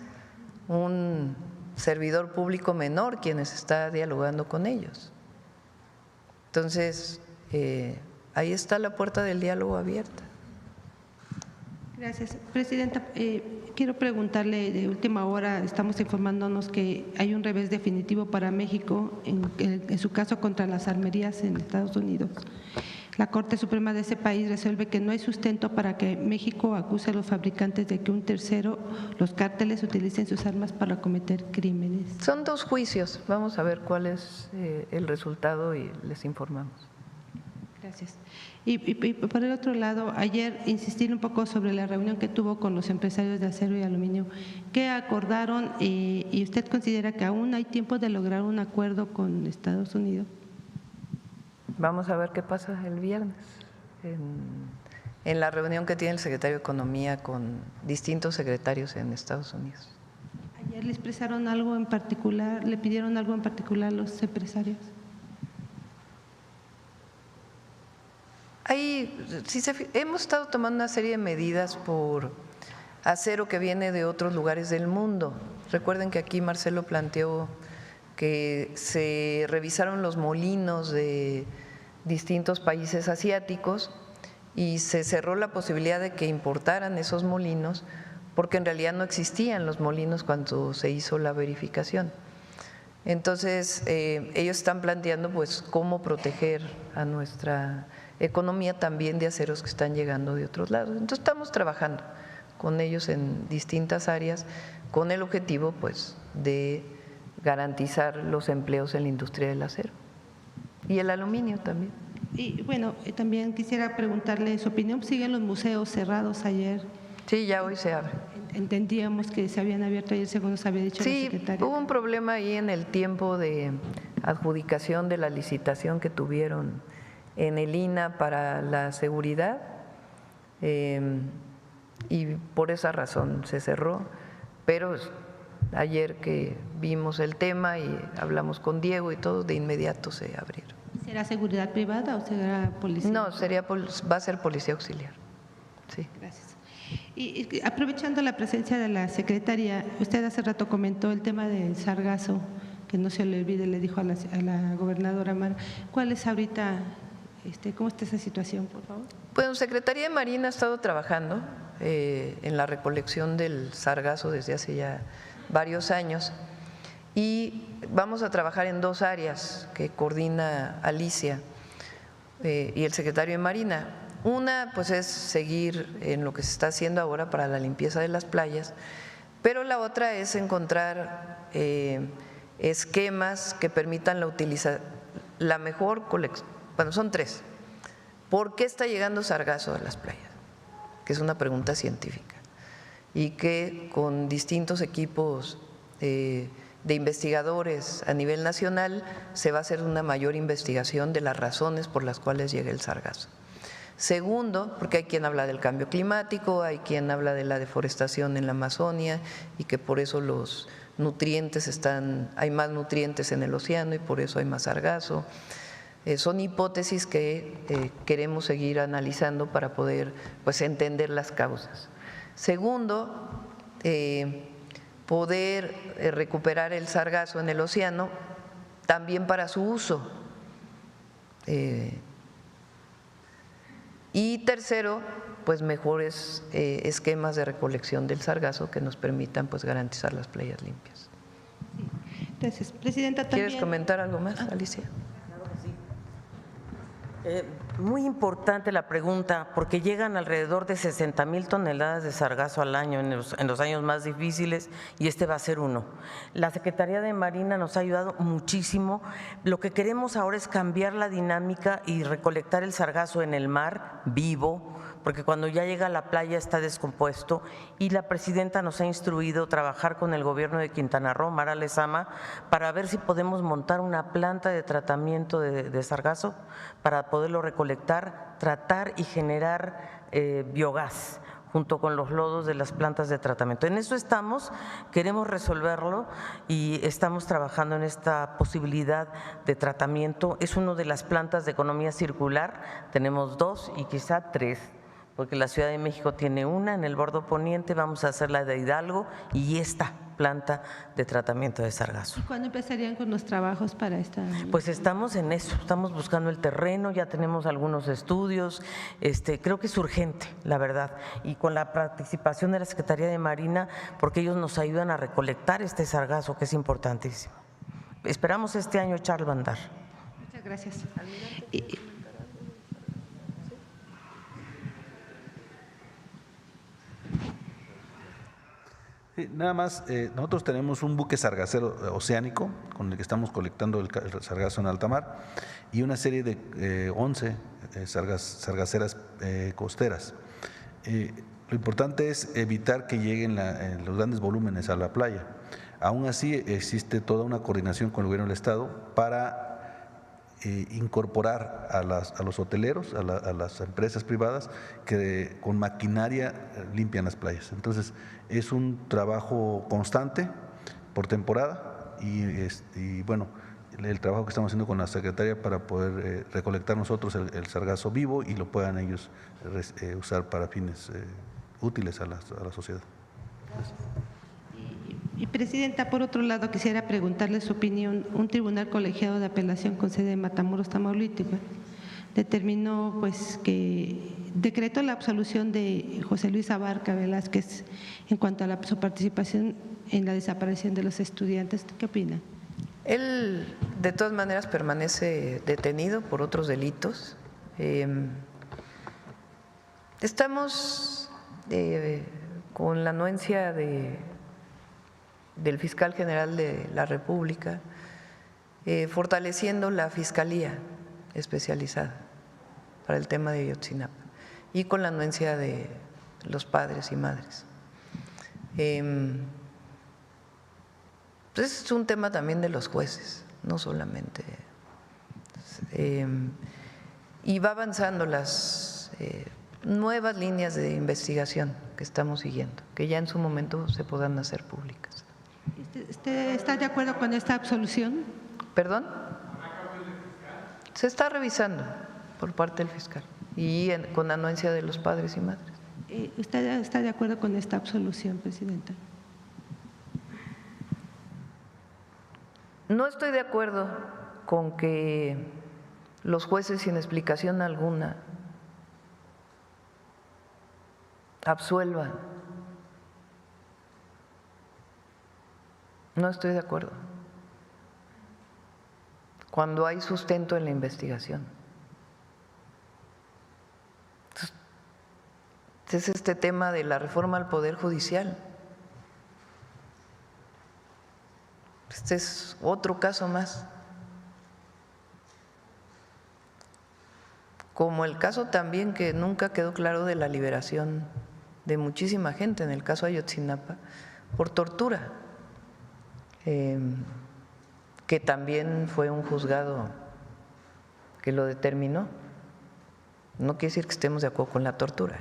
un servidor público menor quienes está dialogando con ellos. Entonces, ahí está la puerta del diálogo abierta. Gracias. Presidenta, quiero preguntarle, de última hora estamos informándonos que hay un revés definitivo para México en su caso contra las armerías en Estados Unidos. La Corte Suprema de ese país resuelve que no hay sustento para que México acuse a los fabricantes de que un tercero, los cárteles, utilicen sus armas para cometer crímenes. Son 2 juicios, vamos a ver cuál es el resultado y les informamos. Gracias. Y por el otro lado, ayer insistir un poco sobre la reunión que tuvo con los empresarios de acero y aluminio. ¿Qué acordaron y usted considera que aún hay tiempo de lograr un acuerdo con Estados Unidos? Vamos a ver qué pasa el viernes en la reunión que tiene el secretario de Economía con distintos secretarios en Estados Unidos. ¿Ayer le expresaron algo en particular, le pidieron algo en particular a los empresarios? Hemos estado tomando una serie de medidas por acero que viene de otros lugares del mundo. Recuerden que aquí Marcelo planteó que se revisaron los molinos de distintos países asiáticos y se cerró la posibilidad de que importaran esos molinos porque en realidad no existían los molinos cuando se hizo la verificación. Entonces, ellos están planteando pues cómo proteger a nuestra economía también de aceros que están llegando de otros lados. Entonces, estamos trabajando con ellos en distintas áreas con el objetivo pues de garantizar los empleos en la industria del acero y el aluminio también. Y bueno, también quisiera preguntarle su opinión. ¿Siguen los museos cerrados ayer? Sí, ya hoy se abre. Entendíamos que se habían abierto ayer, según nos había dicho la secretaria. Sí, hubo un problema ahí en el tiempo de adjudicación de la licitación que tuvieron en el INAH para la seguridad y por esa razón se cerró, pero ayer que vimos el tema y hablamos con Diego y todo, de inmediato se abrieron. ¿Será seguridad privada o será policía? No, va a ser policía auxiliar. Sí. Gracias. Y aprovechando la presencia de la secretaria, usted hace rato comentó el tema del sargazo, que no se le olvide, le dijo a la gobernadora Mara. ¿Cuál es ahorita, cómo está esa situación, por favor? Bueno, Secretaría de Marina ha estado trabajando en la recolección del sargazo desde hace ya varios años y vamos a trabajar en 2 áreas que coordina Alicia y el secretario de Marina. Una pues es seguir en lo que se está haciendo ahora para la limpieza de las playas, pero la otra es encontrar esquemas que permitan la mejor colección. Bueno, son 3. ¿Por qué está llegando sargazo a las playas? Que es una pregunta científica y que con distintos equipos de investigadores a nivel nacional se va a hacer una mayor investigación de las razones por las cuales llega el sargazo. Segundo, porque hay quien habla del cambio climático, hay quien habla de la deforestación en la Amazonia y que por eso los nutrientes hay más nutrientes en el océano y por eso hay más sargazo. Son hipótesis que queremos seguir analizando para poder pues entender las causas. Segundo, poder recuperar el sargazo en el océano también para su uso. Y tercero, pues mejores esquemas de recolección del sargazo que nos permitan pues garantizar las playas limpias. Gracias, Presidenta. También… ¿Quieres comentar algo más, Alicia? Claro que sí. Muy importante la pregunta, porque llegan alrededor de 60,000 toneladas de sargazo al año en los años más difíciles y este va a ser uno. La Secretaría de Marina nos ha ayudado muchísimo. Lo que queremos ahora es cambiar la dinámica y recolectar el sargazo en el mar vivo, porque cuando ya llega a la playa está descompuesto, y la presidenta nos ha instruido trabajar con el gobierno de Quintana Roo, Mara Lezama, para ver si podemos montar una planta de tratamiento de sargazo para poderlo recolectar, tratar y generar biogás junto con los lodos de las plantas de tratamiento. En eso estamos, queremos resolverlo y estamos trabajando en esta posibilidad de tratamiento. Es una de las plantas de economía circular, tenemos 2 y quizá 3, porque la Ciudad de México tiene una en el bordo poniente, vamos a hacer la de Hidalgo y esta planta de tratamiento de sargazo. ¿Y cuándo empezarían con los trabajos para esta? Pues estamos en eso, estamos buscando el terreno, ya tenemos algunos estudios, creo que es urgente, la verdad, y con la participación de la Secretaría de Marina, porque ellos nos ayudan a recolectar este sargazo, que es importantísimo. Esperamos este año echarlo a andar. Muchas gracias. Sí, nada más, nosotros tenemos un buque sargacero oceánico con el que estamos colectando el sargazo en alta mar y una serie de 11 sargaceras costeras. Lo importante es evitar que lleguen los grandes volúmenes a la playa. Aún así, existe toda una coordinación con el gobierno del Estado para incorporar a los hoteleros, a las empresas privadas que con maquinaria limpian las playas. Entonces, es un trabajo constante por temporada y bueno, el trabajo que estamos haciendo con la Secretaría para poder recolectar nosotros el sargazo vivo y lo puedan ellos usar para fines útiles a la sociedad. Y Presidenta, por otro lado, quisiera preguntarle su opinión. Un tribunal colegiado de apelación con sede en Matamoros, Tamaulipas, determinó pues que decretó la absolución de José Luis Abarca Velázquez en cuanto a su participación en la desaparición de los estudiantes. ¿Qué opina? Él, de todas maneras, permanece detenido por otros delitos. Estamos con la anuencia del fiscal general de la República, fortaleciendo la fiscalía especializada para el tema de Ayotzinapa y con la anuencia de los padres y madres. Pues es un tema también de los jueces, no solamente. Y va avanzando las nuevas líneas de investigación que estamos siguiendo, que ya en su momento se podrán hacer públicas. ¿Usted está de acuerdo con esta absolución? ¿Perdón? Se está revisando por parte del fiscal y con anuencia de los padres y madres. ¿Usted está de acuerdo con esta absolución, Presidenta? No estoy de acuerdo con que los jueces, sin explicación alguna, absuelvan. No estoy de acuerdo. Cuando hay sustento en la investigación. Es este tema de la reforma al Poder Judicial. Este es otro caso más. Como el caso también que nunca quedó claro de la liberación de muchísima gente, en el caso de Ayotzinapa, por tortura, que también fue un juzgado que lo determinó. No quiere decir que estemos de acuerdo con la tortura,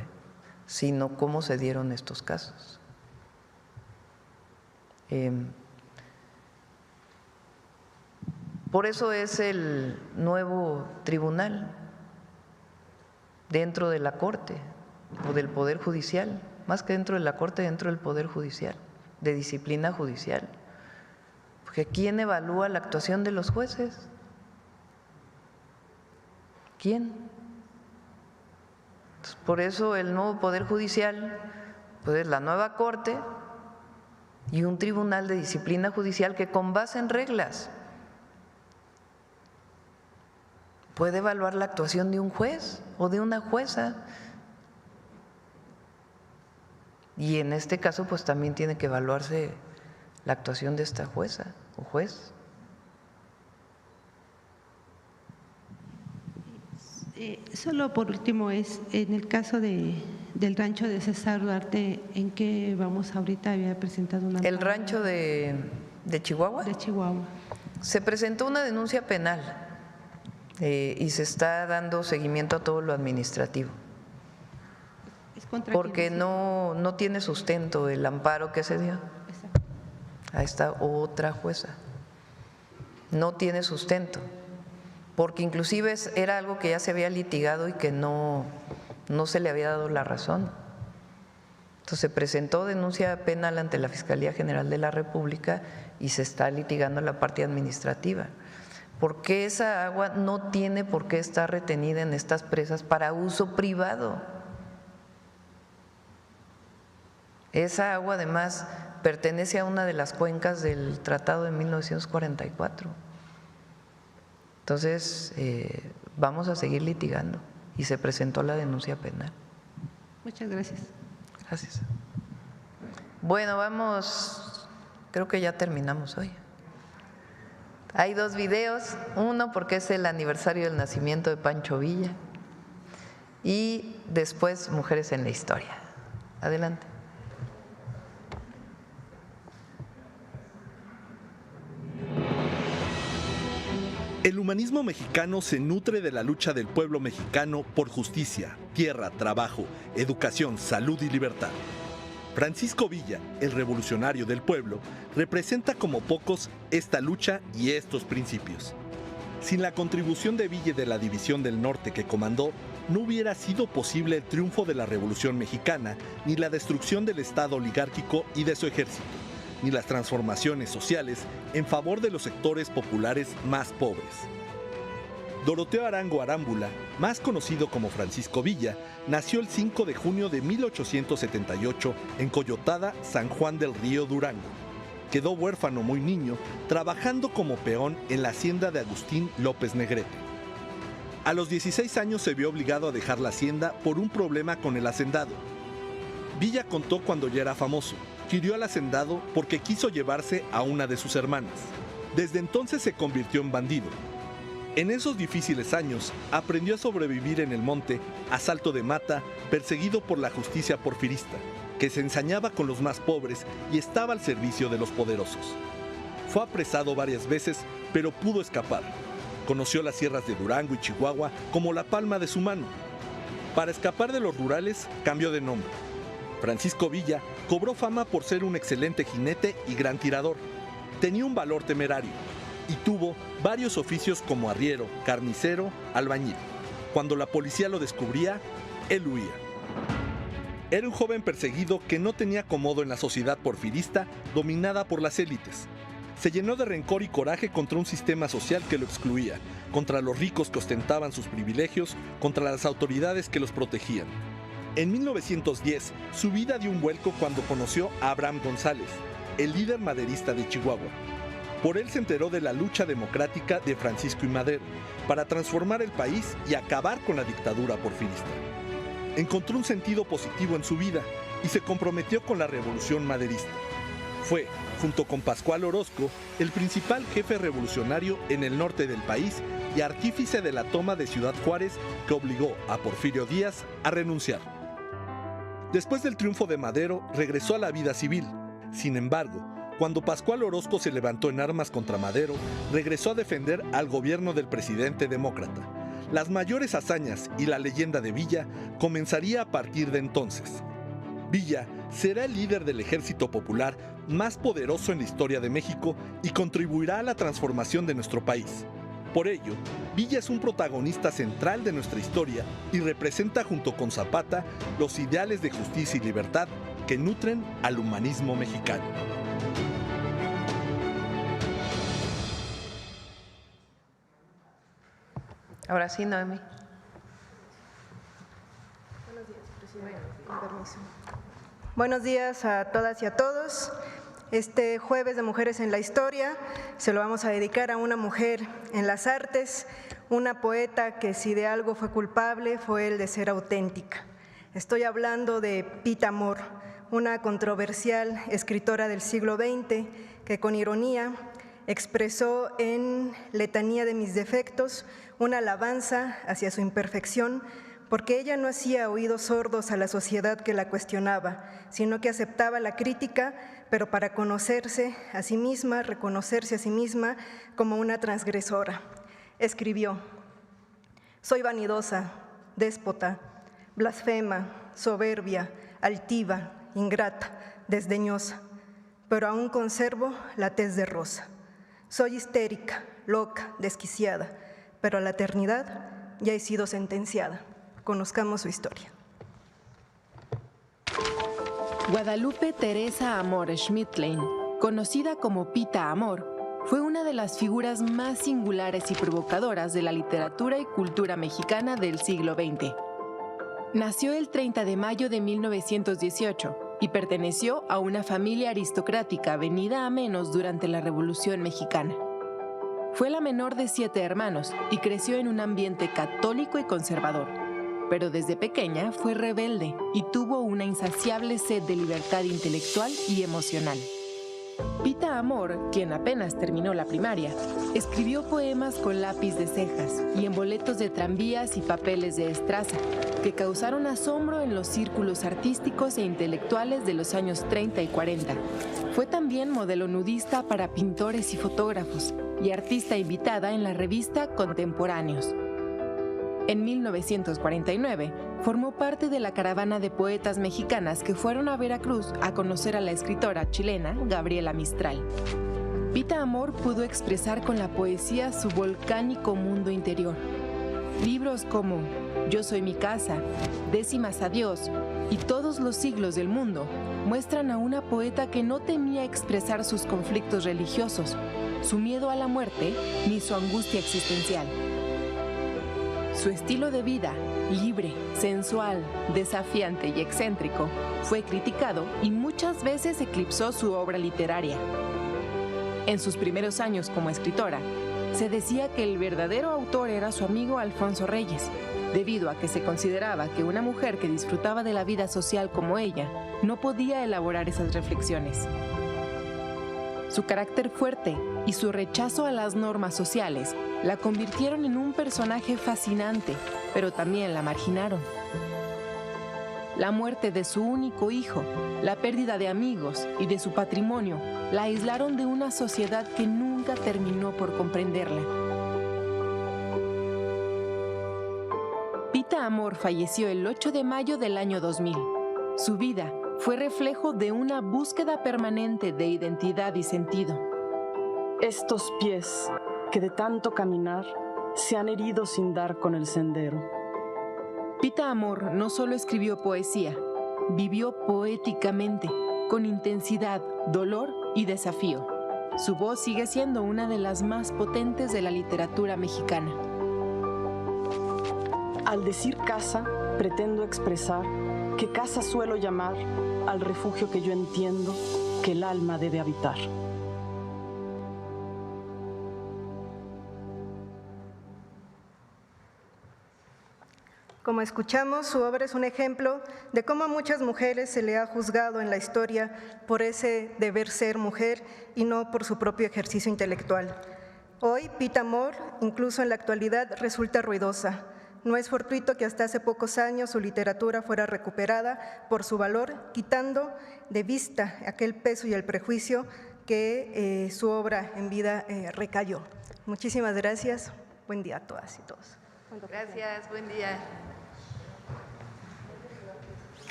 sino cómo se dieron estos casos. Por eso es el nuevo tribunal dentro de la Corte o del Poder Judicial, más que dentro de la Corte, dentro del Poder Judicial, de disciplina judicial. Porque ¿quién evalúa la actuación de los jueces? ¿Quién? Entonces, por eso el nuevo Poder Judicial, pues es la nueva Corte y un tribunal de disciplina judicial que con base en reglas puede evaluar la actuación de un juez o de una jueza. Y en este caso, pues también tiene que evaluarse la actuación de esta jueza o juez. Solo por último, en el caso del rancho de César Duarte, ¿en qué vamos ahorita? Había presentado una… ¿El rancho de Chihuahua? De Chihuahua. Se presentó una denuncia penal y se está dando seguimiento a todo lo administrativo. Porque no tiene sustento el amparo que se dio. Ahí está otra jueza. No tiene sustento. Porque inclusive era algo que ya se había litigado y que no se le había dado la razón. Entonces se presentó denuncia penal ante la Fiscalía General de la República y se está litigando la parte administrativa. Porque esa agua no tiene por qué estar retenida en estas presas para uso privado. Esa agua además pertenece a una de las cuencas del Tratado de 1944. Entonces, vamos a seguir litigando y se presentó la denuncia penal. Muchas gracias. Gracias. Bueno, vamos, creo que ya terminamos hoy. Hay 2 videos, uno porque es el aniversario del nacimiento de Pancho Villa y después Mujeres en la Historia. Adelante. El humanismo mexicano se nutre de la lucha del pueblo mexicano por justicia, tierra, trabajo, educación, salud y libertad. Francisco Villa, el revolucionario del pueblo, representa como pocos esta lucha y estos principios. Sin la contribución de Villa y de la División del Norte que comandó, no hubiera sido posible el triunfo de la Revolución Mexicana, ni la destrucción del Estado oligárquico y de su ejército, ni las transformaciones sociales en favor de los sectores populares más pobres. Doroteo Arango Arámbula, más conocido como Francisco Villa, nació el 5 de junio de 1878 en Coyotada, San Juan del Río, Durango. Quedó huérfano muy niño, trabajando como peón en la hacienda de Agustín López Negrete. A los 16 años se vio obligado a dejar la hacienda por un problema con el hacendado. Villa contó cuando ya era famoso. Hirió al hacendado porque quiso llevarse a una de sus hermanas. Desde entonces se convirtió en bandido. En esos difíciles años aprendió a sobrevivir en el monte, a salto de mata, perseguido por la justicia porfirista, que se ensañaba con los más pobres y estaba al servicio de los poderosos. Fue apresado varias veces, pero pudo escapar. Conoció las sierras de Durango y Chihuahua como la palma de su mano. Para escapar de los rurales, cambió de nombre. Francisco Villa cobró fama por ser un excelente jinete y gran tirador. Tenía un valor temerario y tuvo varios oficios como arriero, carnicero, albañil. Cuando la policía lo descubría, él huía. Era un joven perseguido que no tenía acomodo en la sociedad porfirista dominada por las élites. Se llenó de rencor y coraje contra un sistema social que lo excluía, contra los ricos que ostentaban sus privilegios, contra las autoridades que los protegían. En 1910, su vida dio un vuelco cuando conoció a Abraham González, el líder maderista de Chihuahua. Por él se enteró de la lucha democrática de Francisco I. Madero para transformar el país y acabar con la dictadura porfirista. Encontró un sentido positivo en su vida y se comprometió con la revolución maderista. Fue, junto con Pascual Orozco, el principal jefe revolucionario en el norte del país y artífice de la toma de Ciudad Juárez que obligó a Porfirio Díaz a renunciar. Después del triunfo de Madero, regresó a la vida civil. Sin embargo, cuando Pascual Orozco se levantó en armas contra Madero, regresó a defender al gobierno del presidente demócrata. Las mayores hazañas y la leyenda de Villa comenzaría a partir de entonces. Villa será el líder del ejército popular más poderoso en la historia de México y contribuirá a la transformación de nuestro país. Por ello, Villa es un protagonista central de nuestra historia y representa junto con Zapata los ideales de justicia y libertad que nutren al humanismo mexicano. Ahora sí, Noemí. Buenos días, presidente. Con permiso. Buenos días a todas y a todos. Este jueves de Mujeres en la Historia se lo vamos a dedicar a una mujer en las artes, una poeta que si de algo fue culpable fue el de ser auténtica. Estoy hablando de Pita Amor, una controversial escritora del siglo XX que con ironía expresó en Letanía de mis defectos una alabanza hacia su imperfección, porque ella no hacía oídos sordos a la sociedad que la cuestionaba, sino que aceptaba la crítica, pero para conocerse a sí misma, reconocerse a sí misma como una transgresora. Escribió: soy vanidosa, déspota, blasfema, soberbia, altiva, ingrata, desdeñosa, pero aún conservo la tez de rosa. Soy histérica, loca, desquiciada, pero a la eternidad ya he sido sentenciada. Conozcamos su historia. Guadalupe Teresa Amor Schmidtlein, conocida como Pita Amor, fue una de las figuras más singulares y provocadoras de la literatura y cultura mexicana del siglo XX. Nació el 30 de mayo de 1918 y perteneció a una familia aristocrática venida a menos durante la Revolución Mexicana. Fue la menor de 7 hermanos y creció en un ambiente católico y conservador, pero desde pequeña fue rebelde y tuvo una insaciable sed de libertad intelectual y emocional. Pita Amor, quien apenas terminó la primaria, escribió poemas con lápiz de cejas y en boletos de tranvías y papeles de estraza, que causaron asombro en los círculos artísticos e intelectuales de los años 30 y 40. Fue también modelo nudista para pintores y fotógrafos y artista invitada en la revista Contemporáneos. En 1949, formó parte de la caravana de poetas mexicanas que fueron a Veracruz a conocer a la escritora chilena Gabriela Mistral. Pita Amor pudo expresar con la poesía su volcánico mundo interior. Libros como Yo soy mi casa, Décimas a Dios y Todos los siglos del mundo muestran a una poeta que no temía expresar sus conflictos religiosos, su miedo a la muerte ni su angustia existencial. Su estilo de vida, libre, sensual, desafiante y excéntrico, fue criticado y muchas veces eclipsó su obra literaria. En sus primeros años como escritora, se decía que el verdadero autor era su amigo Alfonso Reyes, debido a que se consideraba que una mujer que disfrutaba de la vida social como ella no podía elaborar esas reflexiones. Su carácter fuerte y su rechazo a las normas sociales la convirtieron en un personaje fascinante, pero también la marginaron. La muerte de su único hijo, la pérdida de amigos y de su patrimonio la aislaron de una sociedad que nunca terminó por comprenderla. Pita Amor falleció el 8 de mayo del año 2000. Su vida fue reflejo de una búsqueda permanente de identidad y sentido. Estos pies que de tanto caminar se han herido sin dar con el sendero. Pita Amor no solo escribió poesía, vivió poéticamente, con intensidad, dolor y desafío. Su voz sigue siendo una de las más potentes de la literatura mexicana. Al decir casa, pretendo expresar que casa suelo llamar al refugio que yo entiendo que el alma debe habitar. Como escuchamos, su obra es un ejemplo de cómo a muchas mujeres se le ha juzgado en la historia por ese deber ser mujer y no por su propio ejercicio intelectual. Hoy, Pita Amor, incluso en la actualidad, resulta ruidosa. No es fortuito que hasta hace pocos años su literatura fuera recuperada por su valor, quitando de vista aquel peso y el prejuicio que su obra en vida recayó. Muchísimas gracias. Buen día a todas y todos. Gracias, buen día.